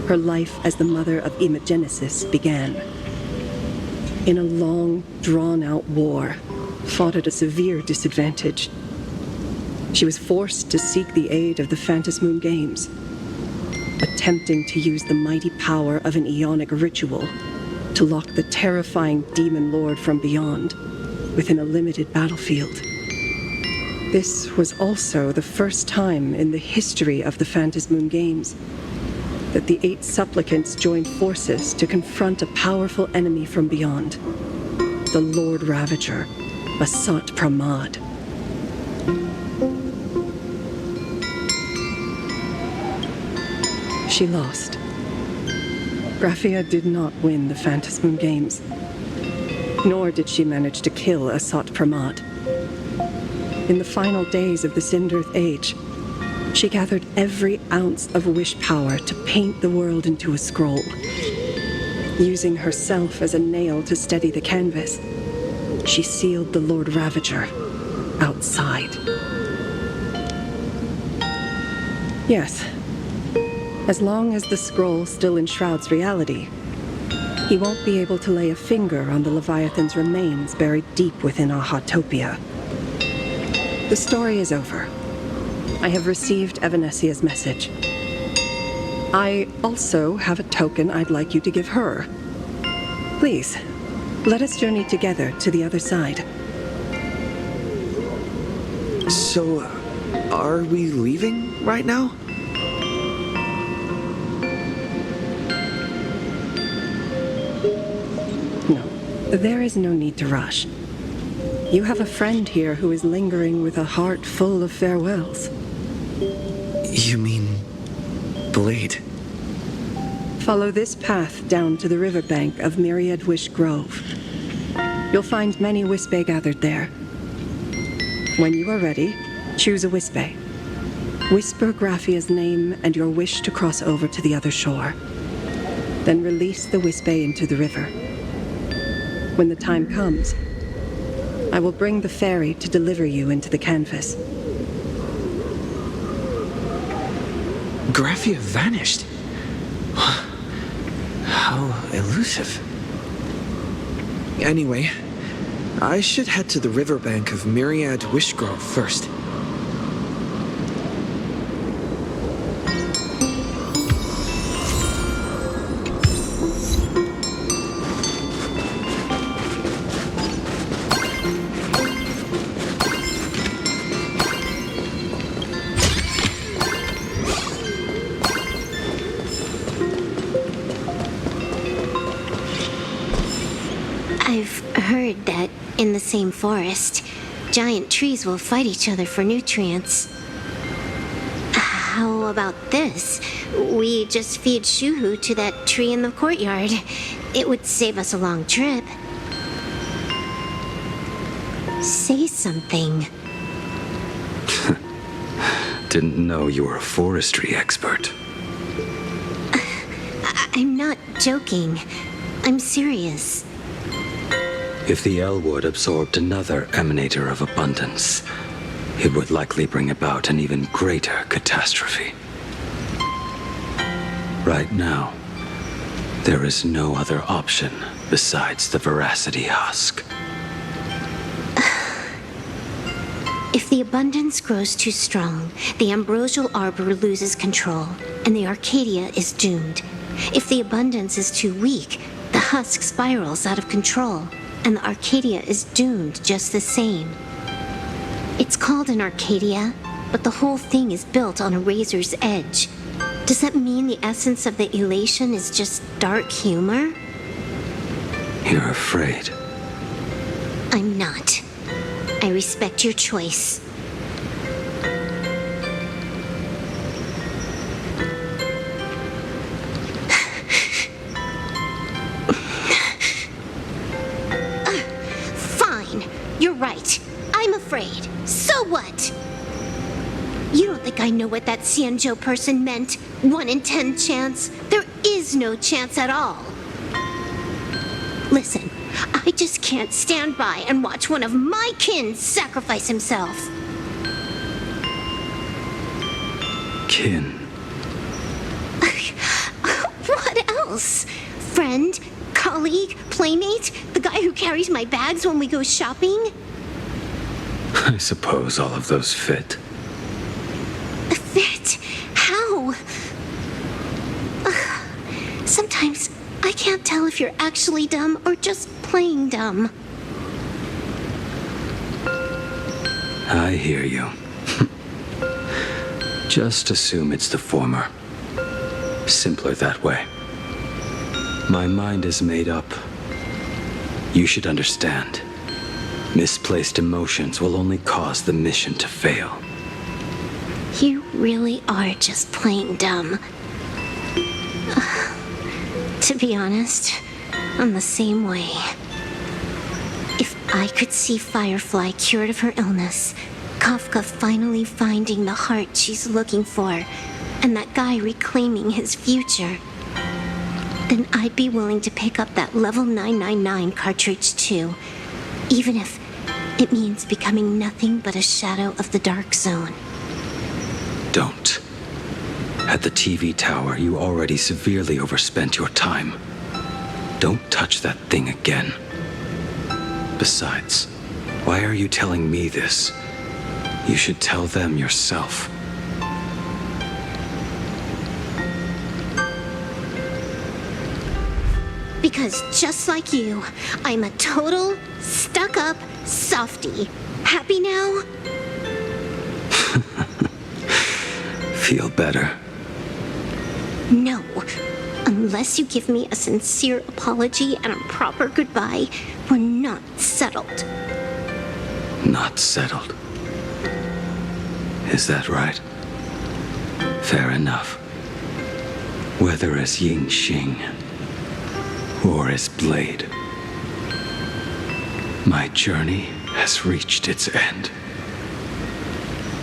Her life as the mother of Imogenesis began. In a long, drawn-out war, fought at a severe disadvantage. She was forced to seek the aid of the Phantas Moon Games, attempting to use the mighty power of an Aeonic ritual to lock the terrifying demon lord from beyond within a limited battlefield. This was also the first time in the history of the Phantas Moon Games that the 8 supplicants joined forces to confront a powerful enemy from beyond, the Lord Ravager, Asat Pramad. She lost. Graphia did not win the Phantas Moon Games, nor did she manage to kill Asat Pramad. In the final days of the Cinderth Age, she gathered every ounce of wish power to paint the world into a scroll. Using herself as a nail to steady the canvas, she sealed the Lord Ravager outside. Yes, as long as the scroll still enshrouds reality, he won't be able to lay a finger on the Leviathan's remains buried deep within Ahatopia. The story is over. I have received Evanesia's message. I also have a token I'd like you to give her. Please, let us journey together to the other side. So, are we leaving right now? No, there is no need to rush. You have a friend here who is lingering with a heart full of farewells. You mean Blade? Follow this path down to the riverbank of Myriad Wish Grove. You'll find many Wispe gathered there. When you are ready, choose a Wispe. Whisper Graphia's name and your wish to cross over to the other shore. Then release the Wispe into the river. When the time comes, I will bring the ferry to deliver you into the canvas. Graphia vanished. How elusive. Anyway, I should head to the riverbank of Myriad Wish Grove first. I've heard that in the same forest, giant trees will fight each other for nutrients. How about this? We just feed Shuhu to that tree in the courtyard. It would save us a long trip. Say something. Didn't know you were a forestry expert. I'm not joking. I'm serious. If the Elwood absorbed another emanator of abundance, it would likely bring about an even greater catastrophe. Right now, there is no other option besides the Veracity Husk. If the abundance grows too strong, the Ambrosial Arbor loses control, and the Arcadia is doomed. If the abundance is too weak, the husk spirals out of control, and the Arcadia is doomed just the same. It's called an Arcadia, but the whole thing is built on a razor's edge. Does that mean the essence of the elation is just dark humor? You're afraid. I'm not. I respect your choice. Fine. You're right. I'm afraid. So what? You don't think I know what that Xianzhou person meant? 1 in 10 chance? There is no chance at all. Listen, I just can't stand by and watch one of my kin sacrifice himself. Kin. What else? Friend? Colleague? Playmate? The guy who carries my bags when we go shopping? I suppose all of those fit. Fit? How? Sometimes I can't tell if you're actually dumb or just playing dumb. I hear you. Just assume it's the former. Simpler that way. My mind is made up. You should understand. Misplaced emotions will only cause the mission to fail. You really are just playing dumb. To be honest, I'm the same way. If I could see Firefly cured of her illness, Kafka finally finding the heart she's looking for, and that guy reclaiming his future, then I'd be willing to pick up that level 999 cartridge too, even if it means becoming nothing but a shadow of the Dark Zone. Don't. At the TV tower, you already severely overspent your time. Don't touch that thing again. Besides, why are you telling me this? You should tell them yourself. Because just like you, I'm a total, stuck-up softie. Happy now? Feel better? No. Unless you give me a sincere apology and a proper goodbye, we're not settled. Not settled. Is that right? Fair enough. Whether as Ying Xing or as Blade, my journey has reached its end.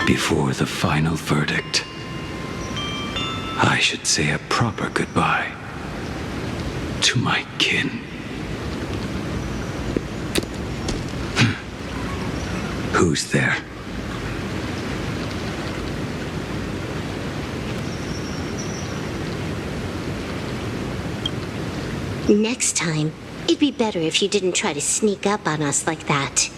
Before the final verdict, I should say a proper goodbye to my kin. Who's there? Next time, it'd be better if you didn't try to sneak up on us like that.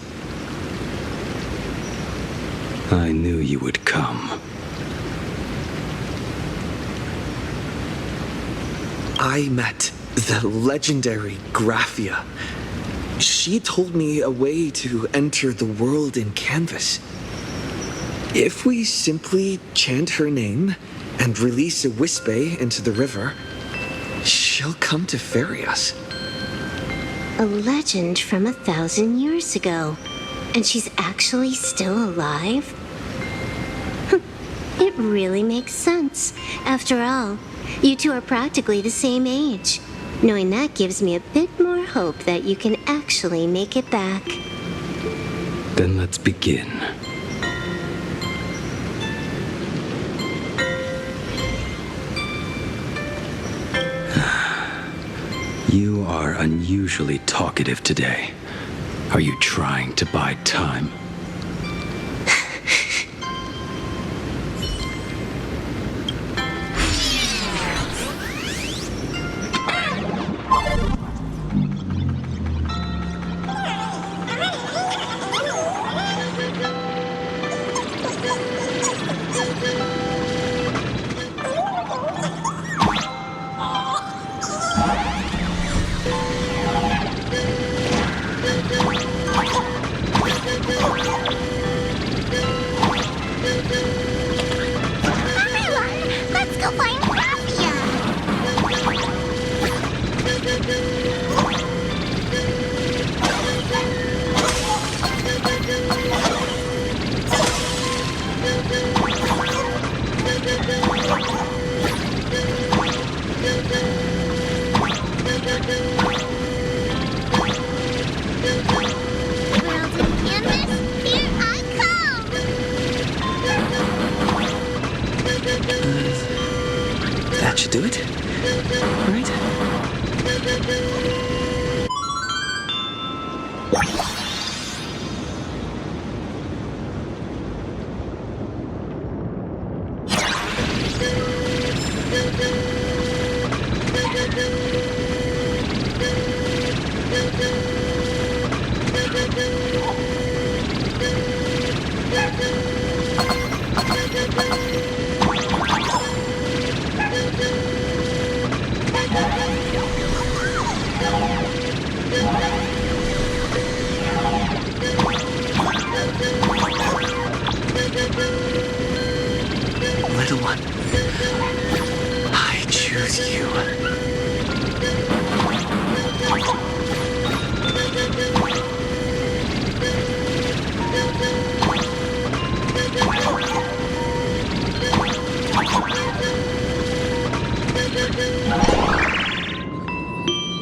I knew you would come. I met the legendary Graphia. She told me a way to enter the world in Canvas. If we simply chant her name and release a Wispe into the river, she'll come to ferry us. A legend from 1,000 years ago. And she's actually still alive? It really makes sense. After all, you two are practically the same age. Knowing that gives me a bit more hope that you can actually make it back. Then let's begin. You are unusually talkative today. Are you trying to buy time? That should do it, right? Little one, I choose you.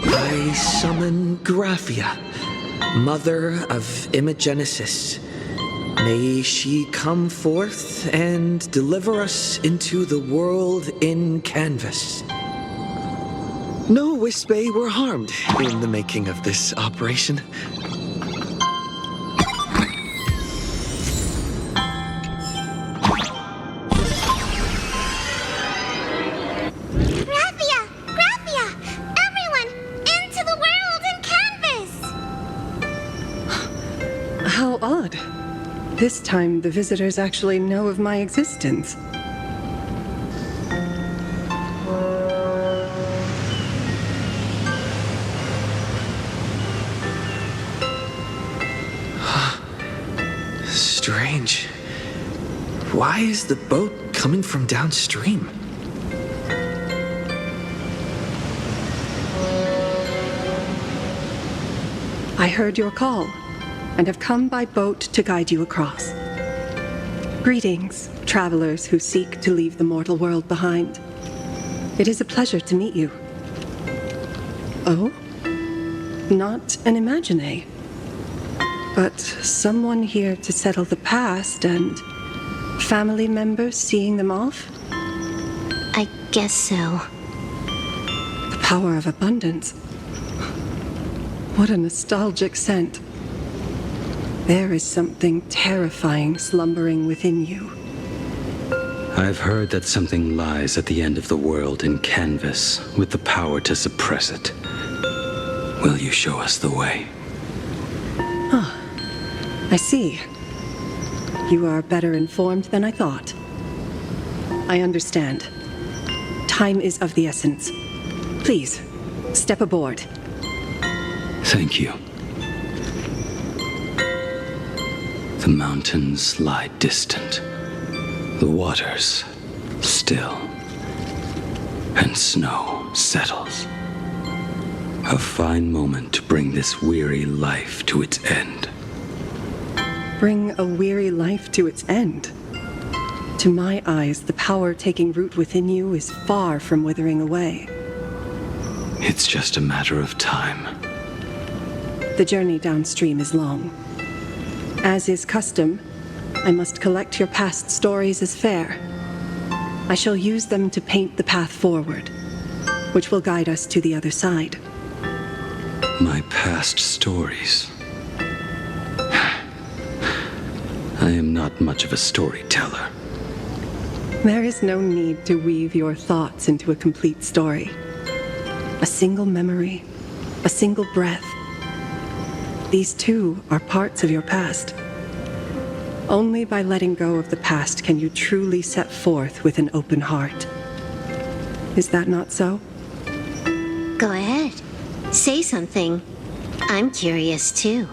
I summon Graphia, mother of Imogenesis. May she come forth and deliver us into the world in Canvas. No Wispe were harmed in the making of this operation. How odd. This time, the visitors actually know of my existence. Strange. Why is the boat coming from downstream. I heard your call, and have come by boat to guide you across. Greetings, travelers who seek to leave the mortal world behind. It is a pleasure to meet you. Oh? Not an imagine, but someone here to settle the past and family members seeing them off? I guess so. The power of abundance. What a nostalgic scent. There is something terrifying slumbering within you. I've heard that something lies at the end of the world in canvas with the power to suppress it. Will you show us the way? Ah, I see. You are better informed than I thought. I understand. Time is of the essence. Please, step aboard. Thank you. The mountains lie distant. The waters still. And snow settles. A fine moment to bring this weary life to its end. Bring a weary life to its end? To my eyes, the power taking root within you is far from withering away. It's just a matter of time. The journey downstream is long. As is custom, I must collect your past stories as fair. I shall use them to paint the path forward, which will guide us to the other side. My past stories. I am not much of a storyteller. There is no need to weave your thoughts into a complete story. A single memory, a single breath. These too are parts of your past. Only by letting go of the past can you truly set forth with an open heart. Is that not so? Go ahead. Say something. I'm curious too.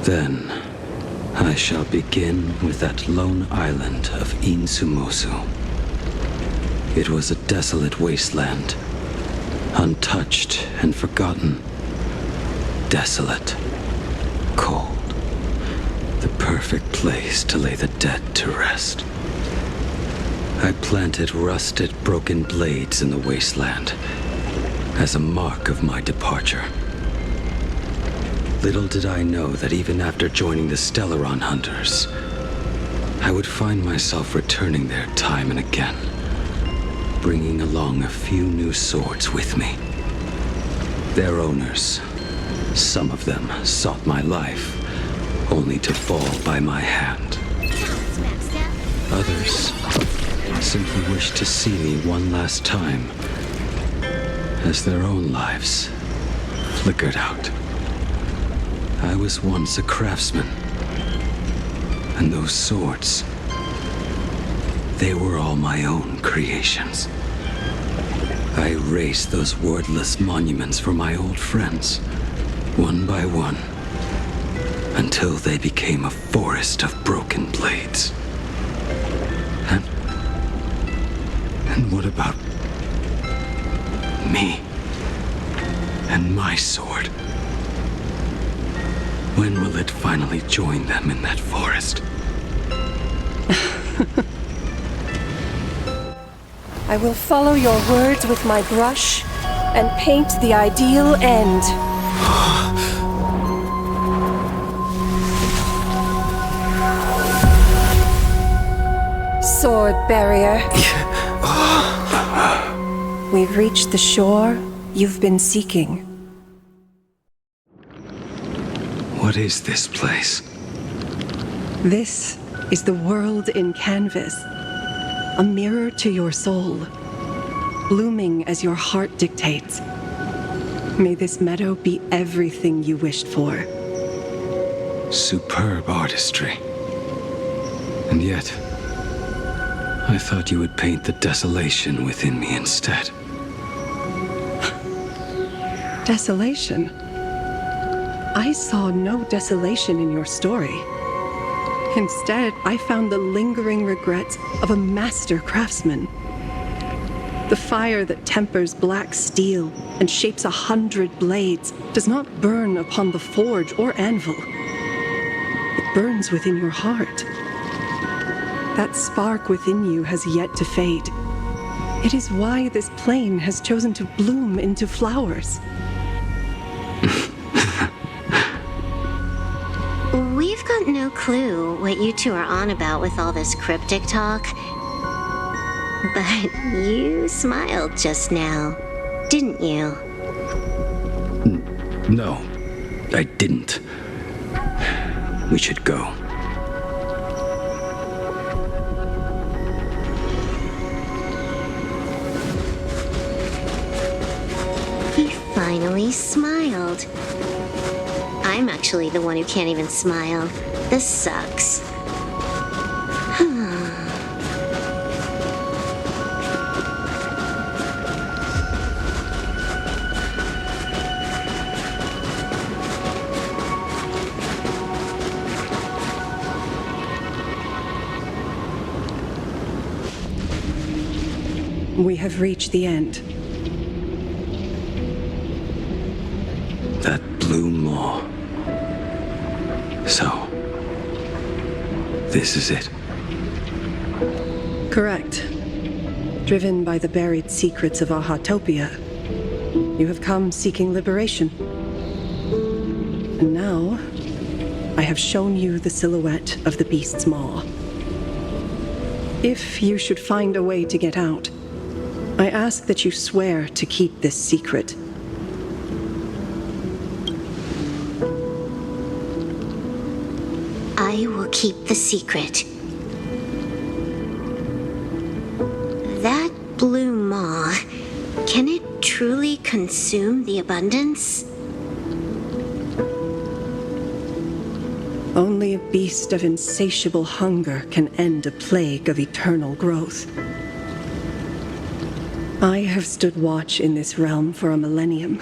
Then, I shall begin with that lone island of Insumosu. It was a desolate wasteland, untouched and forgotten. Desolate, cold, the perfect place to lay the dead to rest. I planted rusted, broken blades in the wasteland as a mark of my departure. Little did I know that even after joining the Stellaron Hunters, I would find myself returning there time and again, bringing along a few new swords with me. Their owners, some of them sought my life, only to fall by my hand. Others simply wished to see me one last time, as their own lives flickered out. I was once a craftsman, and those swords, they were all my own creations. I erased those wordless monuments for my old friends, one by one, until they became a forest of broken blades. And what about me and my sword? When will it finally join them in that forest? I will follow your words with my brush and paint the ideal end. Sword barrier. We've reached the shore you've been seeking. What is this place? This is the world in canvas. A mirror to your soul, blooming as your heart dictates. May this meadow be everything you wished for. Superb artistry. And yet, I thought you would paint the desolation within me instead. Desolation? I saw no desolation in your story. Instead, I found the lingering regrets of a master craftsman. The fire that tempers black steel and shapes 100 blades does not burn upon the forge or anvil. It burns within your heart. That spark within you has yet to fade. It is why this plane has chosen to bloom into flowers. We've got no clue what you two are on about with all this cryptic talk. But you smiled just now, didn't you? No, I didn't. We should go. He finally smiled. I'm actually the one who can't even smile. This sucks. We have reached the end. That blue maw. So, this is it. Correct. Driven by the buried secrets of Ahatopia, you have come seeking liberation. And now, I have shown you the silhouette of the beast's maw. If you should find a way to get out, I ask that you swear to keep this secret. I will keep the secret. That blue maw, can it truly consume the abundance? Only a beast of insatiable hunger can end a plague of eternal growth. I have stood watch in this realm for a millennium,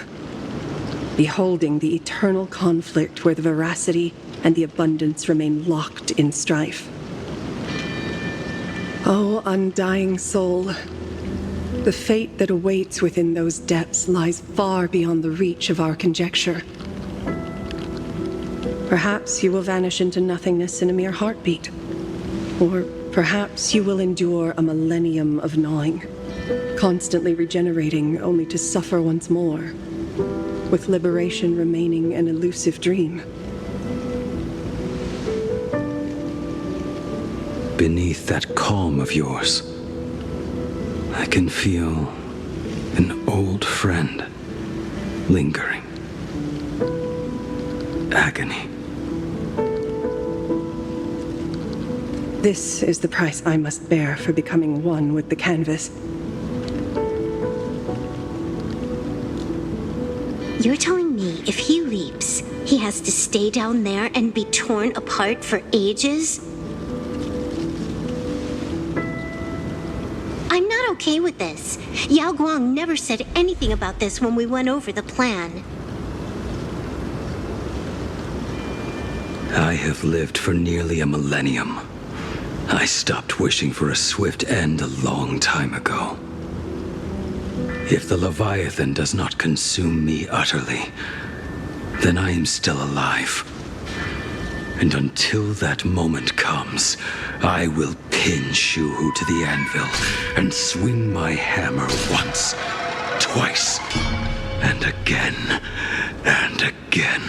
beholding the eternal conflict where the veracity and the abundance remain locked in strife. Oh, undying soul, the fate that awaits within those depths lies far beyond the reach of our conjecture. Perhaps you will vanish into nothingness in a mere heartbeat, or perhaps you will endure a millennium of gnawing, constantly regenerating only to suffer once more, with liberation remaining an elusive dream. Beneath that calm of yours, I can feel an old friend lingering. Agony. This is the price I must bear for becoming one with the canvas. You're telling me if he leaps, he has to stay down there and be torn apart for ages? I'm not okay with this. Yao Guang never said anything about this when we went over the plan. I have lived for nearly a millennium. I stopped wishing for a swift end a long time ago. If the Leviathan does not consume me utterly, then I am still alive. And until that moment comes, I will pin Shuhu to the anvil and swing my hammer once, twice, and again, and again.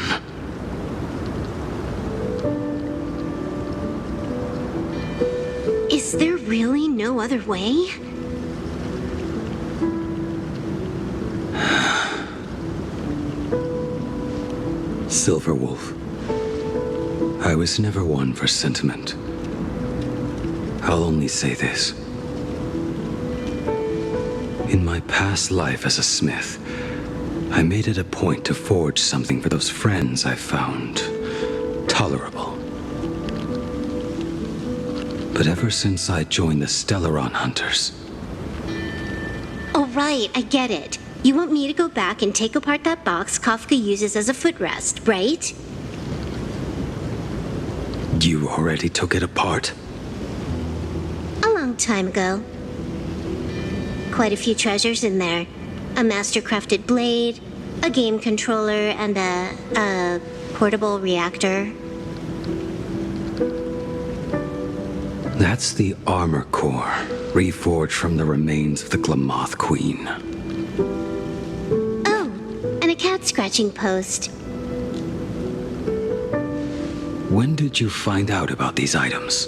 Is there really no other way? Silverwolf, I was never one for sentiment. I'll only say this. In my past life as a smith, I made it a point to forge something for those friends I found tolerable. But ever since I joined the Stellaron Hunters... Oh, right, I get it. You want me to go back and take apart that box Kafka uses as a footrest, right? You already took it apart? A long time ago. Quite a few treasures in there. A master-crafted blade, a game controller, and a portable reactor. That's the armor core, reforged from the remains of the Glamoth Queen. Oh, and a cat-scratching post. When did you find out about these items?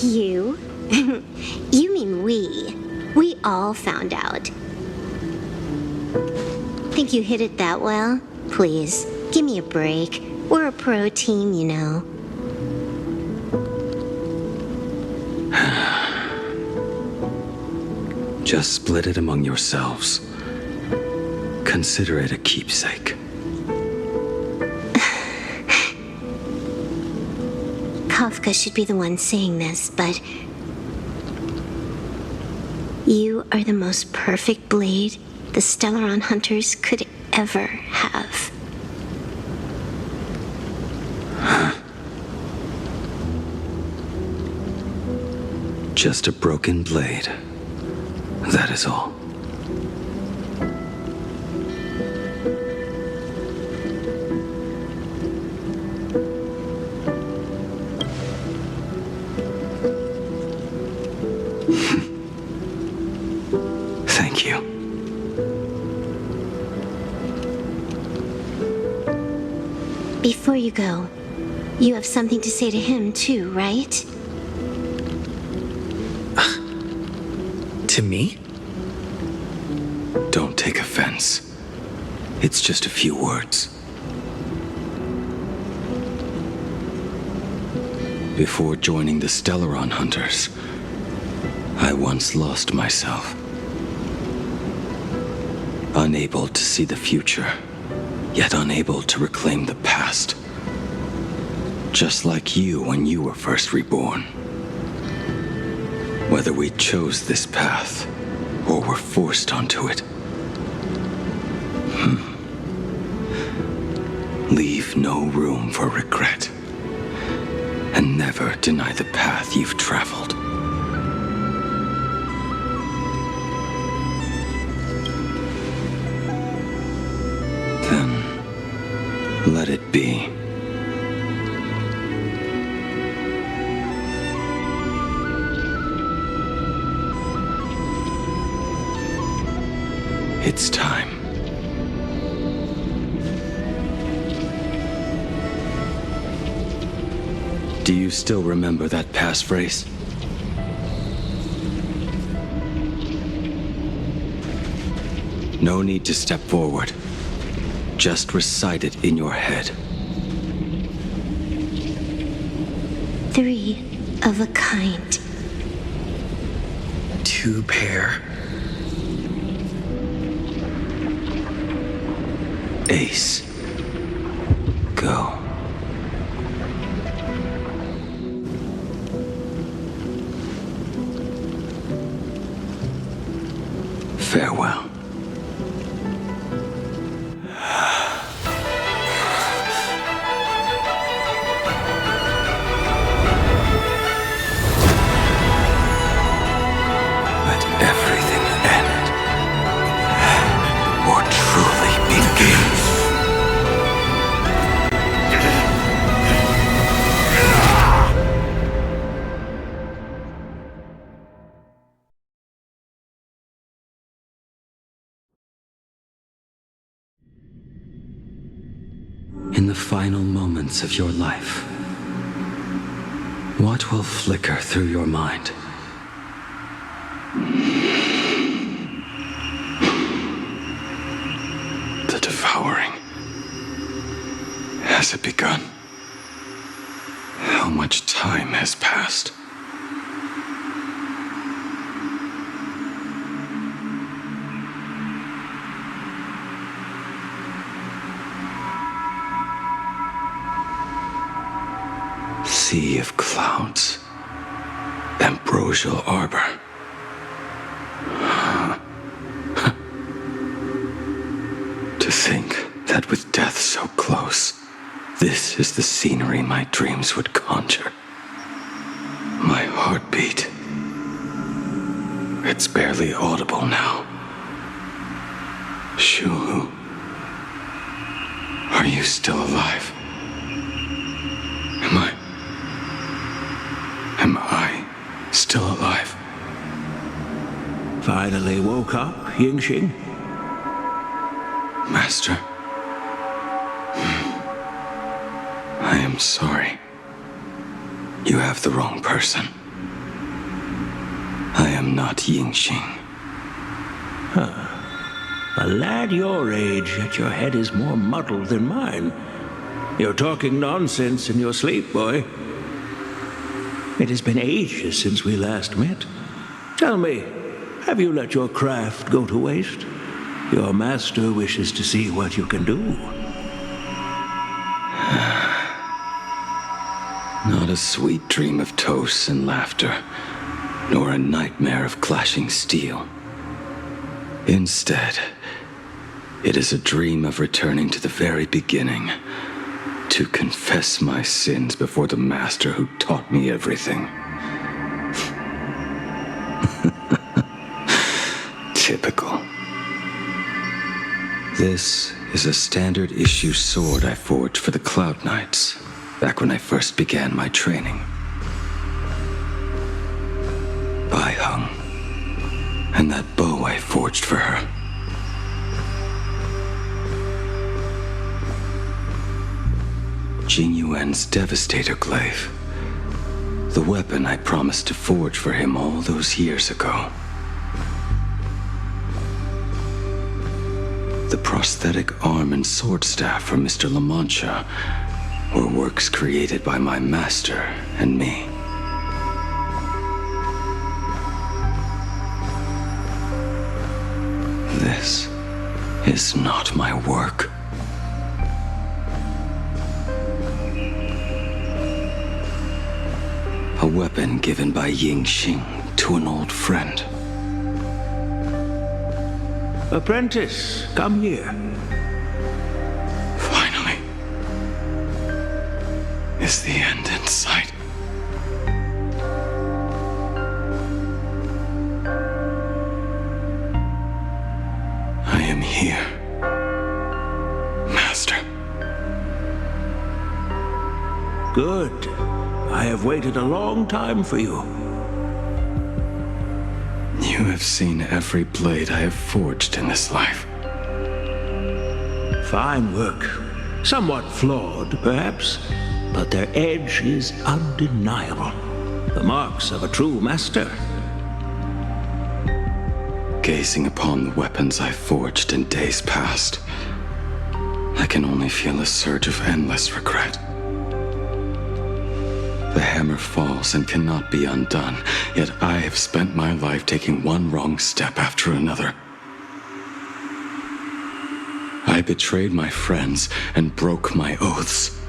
You? You mean we. We all found out. Think you hid it that well? Please, give me a break. We're a pro team, you know. Just split it among yourselves. Consider it a keepsake. Kafka should be the one saying this, but you are the most perfect blade the Stellaron hunters could ever have. Just a broken blade. That is all. Thank you. Before you go, you have something to say to him too, right? To me? Don't take offense. It's just a few words. Before joining the Stellaron Hunters, I once lost myself. Unable to see the future, yet unable to reclaim the past. Just like you when you were first reborn. Whether we chose this path, or were forced onto it. Leave no room for regret. And never deny the path you've traveled. Then, let it be. It's time. Do you still remember that passphrase? No need to step forward. Just recite it in your head. 3 of a kind. 2 pair. Ace. Go. Farewell. Let everything end, or truly begin. In the final moments of your life, what will flicker through your mind? The devouring. Has it begun? How much time has passed? Sea of clouds. Ambrosial arbor. think that with death so close, this is the scenery my dreams would conjure. My heartbeat. It's barely audible now. Shuhu, are you still alive? Am I still alive? Finally woke up, Yingxing? Master. I am sorry. You have the wrong person. I am not Yingxing. Huh. A lad your age, yet your head is more muddled than mine. You're talking nonsense in your sleep, boy. It has been ages since we last met. Tell me, have you let your craft go to waste? Your master wishes to see what you can do. Not a sweet dream of toasts and laughter, nor a nightmare of clashing steel. Instead, it is a dream of returning to the very beginning, to confess my sins before the master who taught me everything. Typical. This is a standard issue sword I forged for the Cloud Knights, back when I first began my training. Bai Hung, and that bow I forged for her. Jing Yuan's Devastator Glaive, the weapon I promised to forge for him all those years ago. The prosthetic arm and sword staff for Mr. La Mancha were works created by my master and me. This is not my work. A weapon given by Yingxing to an old friend. Apprentice, come here. Finally. Is the end in sight? I am here, Master. Good. I have waited a long time for you. You have seen every blade I have forged in this life. Fine work. Somewhat flawed, perhaps, but their edge is undeniable. The marks of a true master. Gazing upon the weapons I forged in days past, I can only feel a surge of endless regret. The hammer falls and cannot be undone, yet I have spent my life taking one wrong step after another. I betrayed my friends and broke my oaths.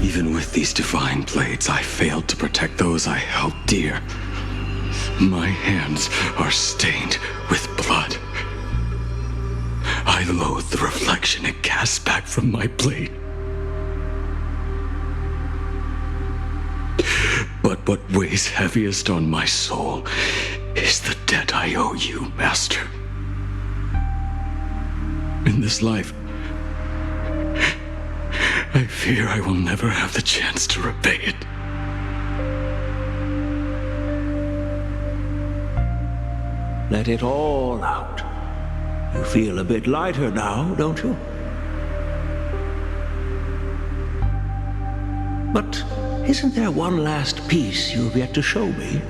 Even with these divine blades, I failed to protect those I held dear. My hands are stained with blood. I loathe the reflection it casts back from my blade. But what weighs heaviest on my soul is the debt I owe you, Master. In this life, I fear I will never have the chance to repay it. Let it all out. You feel a bit lighter now, don't you? But isn't there one last piece you've yet to show me?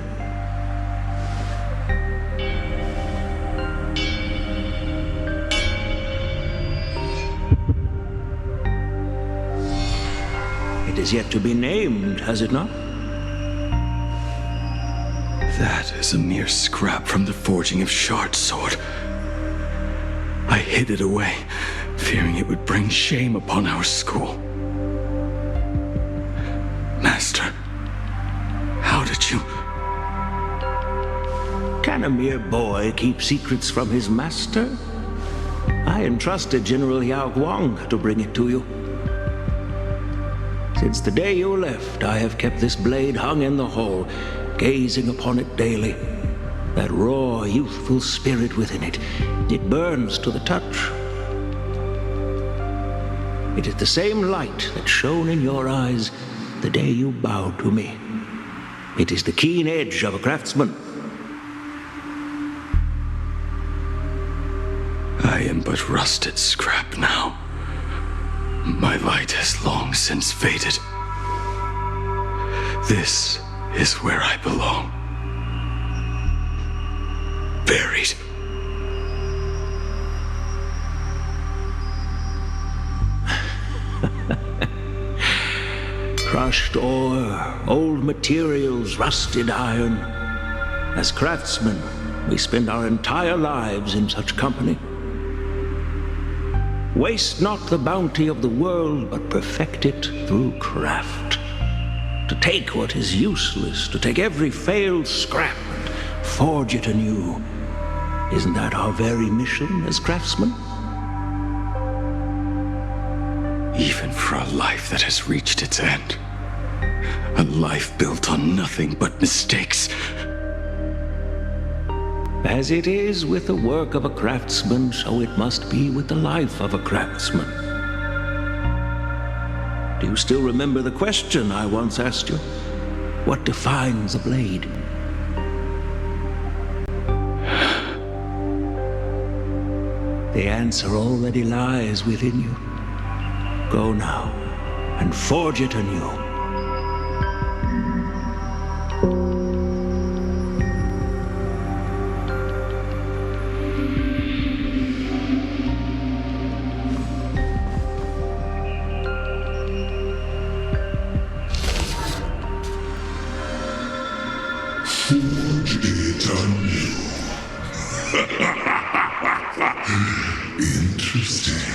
It is yet to be named, has it not? That is a mere scrap from the forging of Shard's sword. I hid it away, fearing it would bring shame upon our school. Master, how did you... Can a mere boy keep secrets from his master? I entrusted General Yao Guang to bring it to you. Since the day you left, I have kept this blade hung in the hall, gazing upon it daily. That raw, youthful spirit within it, it burns to the touch. It is the same light that shone in your eyes the day you bowed to me. It is the keen edge of a craftsman. I am but rusted scrap now. My light has long since faded. This is where I belong. Buried. Crushed ore, old materials, rusted iron. As craftsmen, we spend our entire lives in such company. Waste not the bounty of the world, but perfect it through craft. To take what is useless, to take every failed scrap and forge it anew. Isn't that our very mission as craftsmen? Even for a life that has reached its end. A life built on nothing but mistakes. As it is with the work of a craftsman, so it must be with the life of a craftsman. Do you still remember the question I once asked you? What defines a blade? The answer already lies within you. Go now and forge it anew. Forge it anew. Interesting.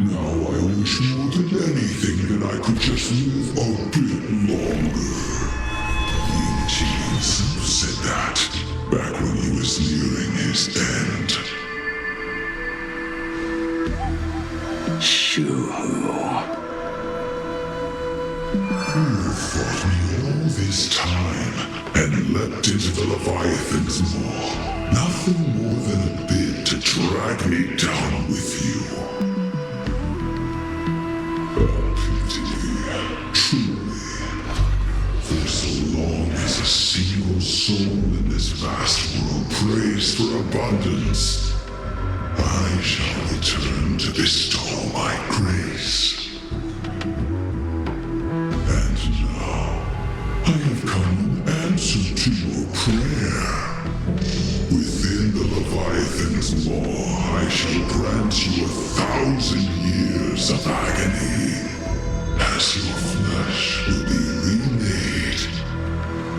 Now I wish more than anything that I could just live a bit longer. Ying-Chi himself said that back when he was nearing his end. Shoo. You fought me all this time and leapt into the Leviathan's maw. Nothing more than a bit to drag me down with you. A pity, truly. For so long as a single soul in this vast world prays for abundance, I shall return to bestow my grace. I have come in answer to your prayer. Within the Leviathan's maw, I shall grant you 1,000 years of agony, as your flesh will be remade,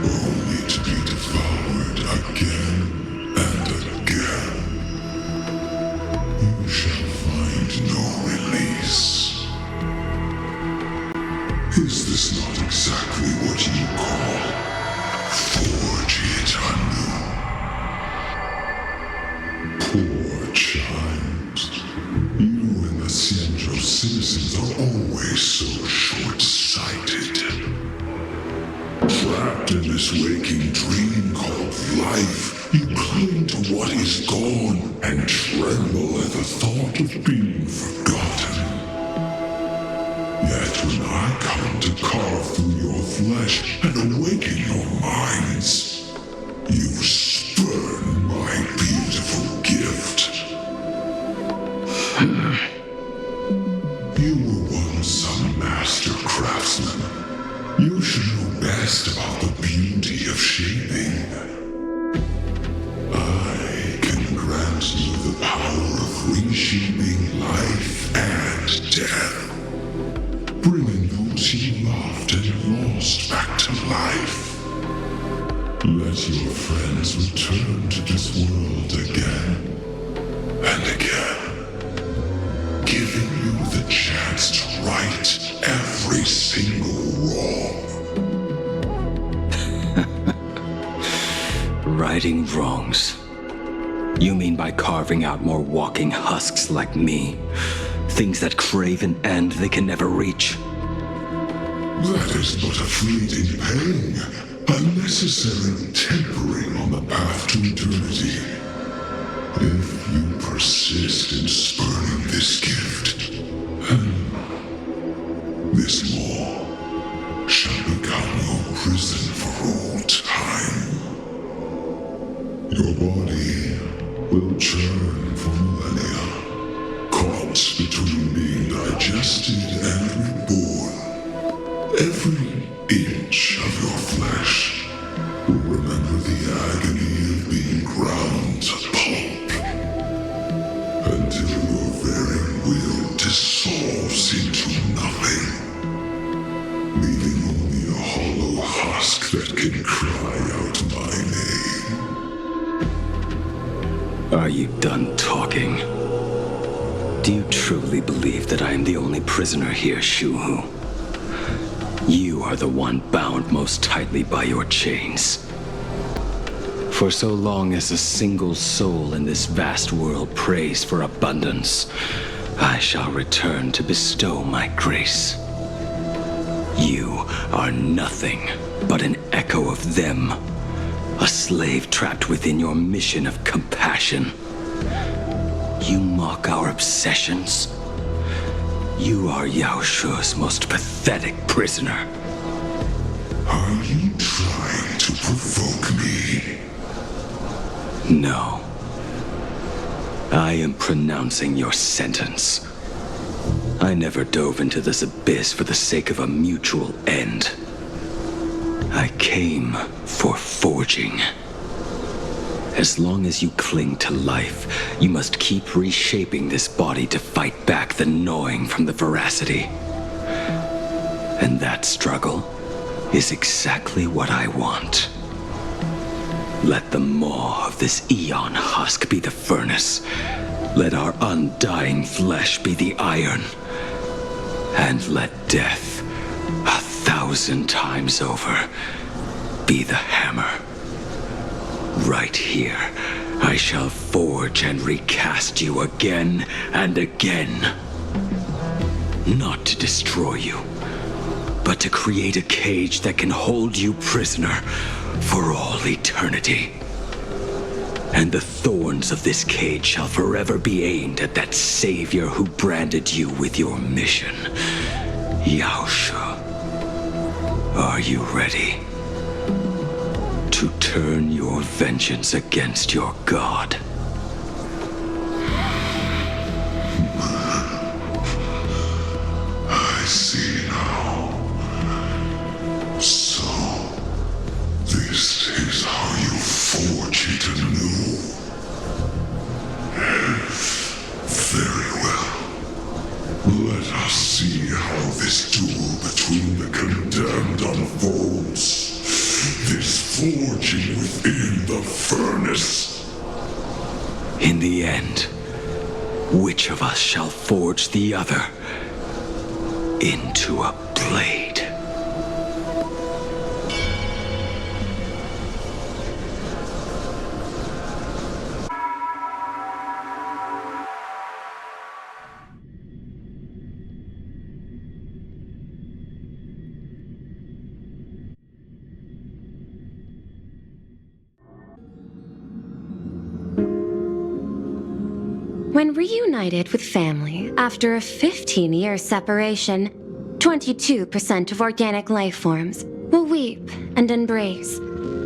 only to be devoured again and again. You shall find no release. Is this not exactly what you call forge it anew? Poor child. You and the Xianzhou citizens are always so short-sighted. Trapped in this waking dream called life, you cling to what is gone and tremble at the thought of being forgotten. Yet when I come to carve through your flesh and awaken your minds, you spurn my beautiful gift. You were once a master craftsman. You should know best about the beauty of shaping. I can grant you the power of reshaping life and death. Bringing those you loved and lost back to life. Let your friends return to this world again and again, giving you the chance to right every single wrong. Righting wrongs. You mean by carving out more walking husks like me? Things that crave an end they can never reach? That is but a fleeting pang, a necessary tempering on the path to eternity. If you persist in spurning this gift, and this law shall become your prison for all time. Your body will churn for millennia, caught between being digested and reborn. Every inch of your flesh will remember the agony of being ground to pulp, until your very will dissolves into nothing, leaving only a hollow husk that can cry out my name. Are you done talking? Do you truly believe that I am the only prisoner here, Shuhu? You are the one bound most tightly by your chains. For so long as a single soul in this vast world prays for abundance, I shall return to bestow my grace. You are nothing but an echo of them, a slave trapped within your mission of compassion. You mock our obsessions. You are Yao Shu's most pathetic prisoner. Are you trying to provoke me? No. I am pronouncing your sentence. I never dove into this abyss for the sake of a mutual end. I came for forging. As long as you cling to life, you must keep reshaping this body to fight back the gnawing from the veracity. And that struggle is exactly what I want. Let the maw of this eon husk be the furnace. Let our undying flesh be the iron. And let death, 1,000 times over, be the hammer. Right here, I shall forge and recast you again and again. Not to destroy you, but to create a cage that can hold you prisoner for all eternity. And the thorns of this cage shall forever be aimed at that savior who branded you with your mission. Yao Shu, are you ready to turn your vengeance against your god? I see now. So, this is how you forge it anew. Very well. Let us see how this duel between the condemned unfolds. This forging within the furnace. In the end, which of us shall forge the other into a blade? When reunited with family after a 15-year separation, 22% of organic life forms will weep and embrace,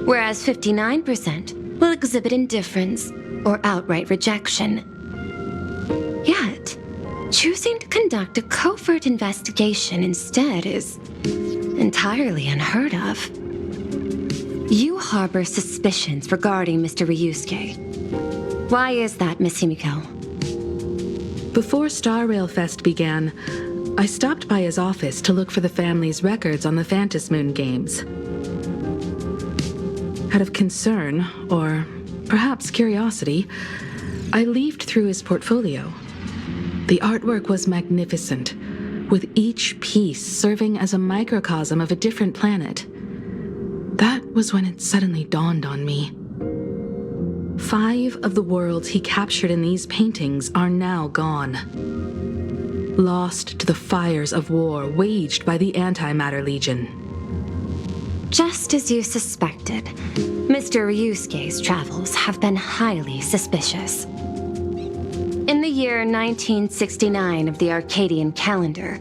whereas 59% will exhibit indifference or outright rejection. Yet, choosing to conduct a covert investigation instead is entirely unheard of. You harbor suspicions regarding Mr. Ryusuke. Why is that, Miss Himiko? Before Star Rail Fest began, I stopped by his office to look for the family's records on the Phantasmoon games. Out of concern, or perhaps curiosity, I leafed through his portfolio. The artwork was magnificent, with each piece serving as a microcosm of a different planet. That was when it suddenly dawned on me. 5 of the worlds he captured in these paintings are now gone. Lost to the fires of war waged by the Antimatter Legion. Just as you suspected, Mr. Ryusuke's travels have been highly suspicious. In the year 1969 of the Arcadian calendar,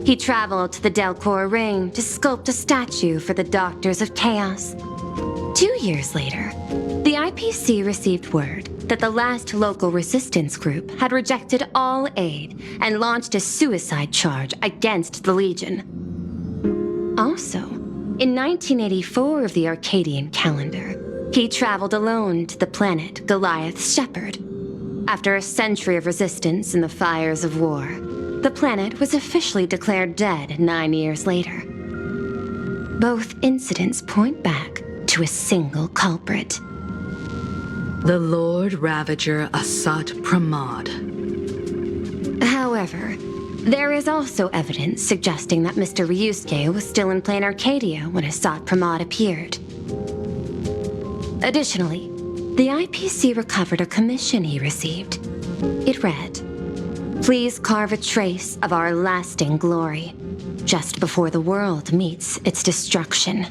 he traveled to the Delcor Ring to sculpt a statue for the Doctors of Chaos. 2 years later, the IPC received word that the last local resistance group had rejected all aid and launched a suicide charge against the Legion. Also, in 1984 of the Arcadian calendar, he traveled alone to the planet Goliath's Shepherd. After a century of resistance in the fires of war, the planet was officially declared dead 9 years later. Both incidents point back to a single culprit. The Lord Ravager Asat Pramod. However, there is also evidence suggesting that Mr. Ryusuke was still in Plain Arcadia when Asat Pramod appeared. Additionally, the IPC recovered a commission he received. It read, "Please carve a trace of our lasting glory, just before the world meets its destruction."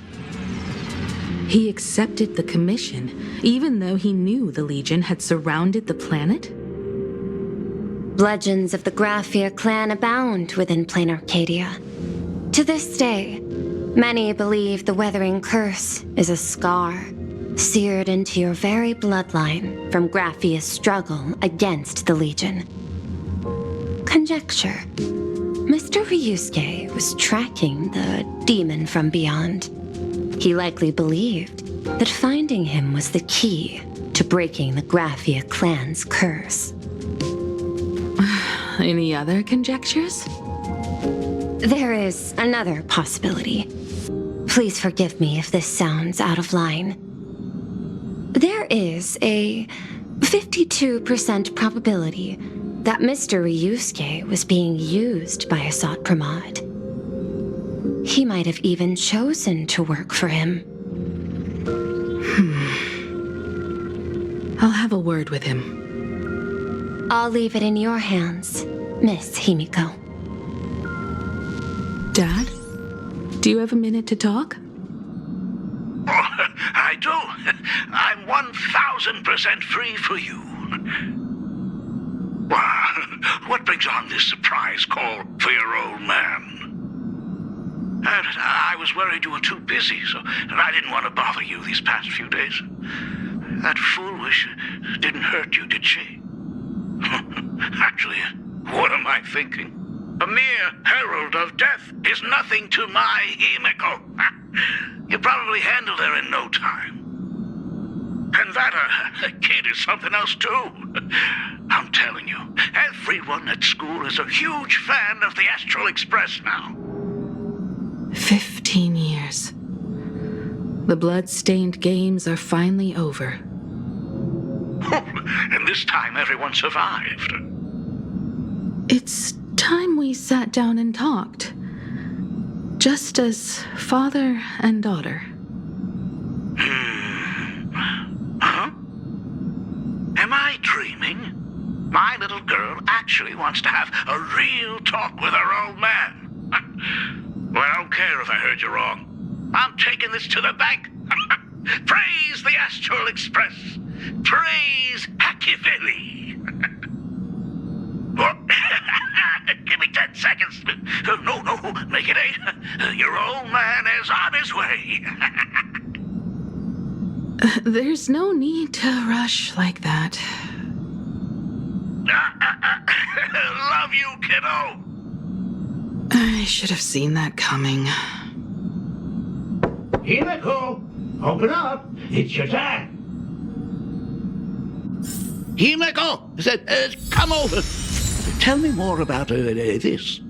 He accepted the commission, even though he knew the Legion had surrounded the planet? Legends of the Graphia clan abound within Plain Arcadia. To this day, many believe the Weathering Curse is a scar seared into your very bloodline from Graphia's struggle against the Legion. Conjecture. Mr. Ryusuke was tracking the demon from beyond. He likely believed that finding him was the key to breaking the Graphia clan's curse. Any other conjectures? There is another possibility. Please forgive me if this sounds out of line. There is a 52% probability that Mr. Ryusuke was being used by Asat Pramod. He might have even chosen to work for him. I'll have a word with him. I'll leave it in your hands, Miss Himiko. Dad, do you have a minute to talk? I do. I'm 1000% free for you. What brings on this surprise call for your old man? I was worried you were too busy, so I didn't want to bother you these past few days. That foolish didn't hurt you, did she? Actually, what am I thinking? A mere herald of death is nothing to my Himiko. You probably handled her in no time. And that kid is something else, too. I'm telling you, everyone at school is a huge fan of the Astral Express now. 15 years. The blood-stained games are finally over. And this time everyone survived. It's time we sat down and talked. Just as father and daughter. Huh? Am I dreaming? My little girl actually wants to have a real talk with her old man. Well, I don't care if I heard you wrong. I'm taking this to the bank. Praise the Astral Express. Praise Hackiveli. Give me 10 seconds. No, make it 8. Your old man is on his way. There's no need to rush like that. Love you, kiddo. I should have seen that coming. Himiko, open up. It's your dad. Himiko, come over. Tell me more about this.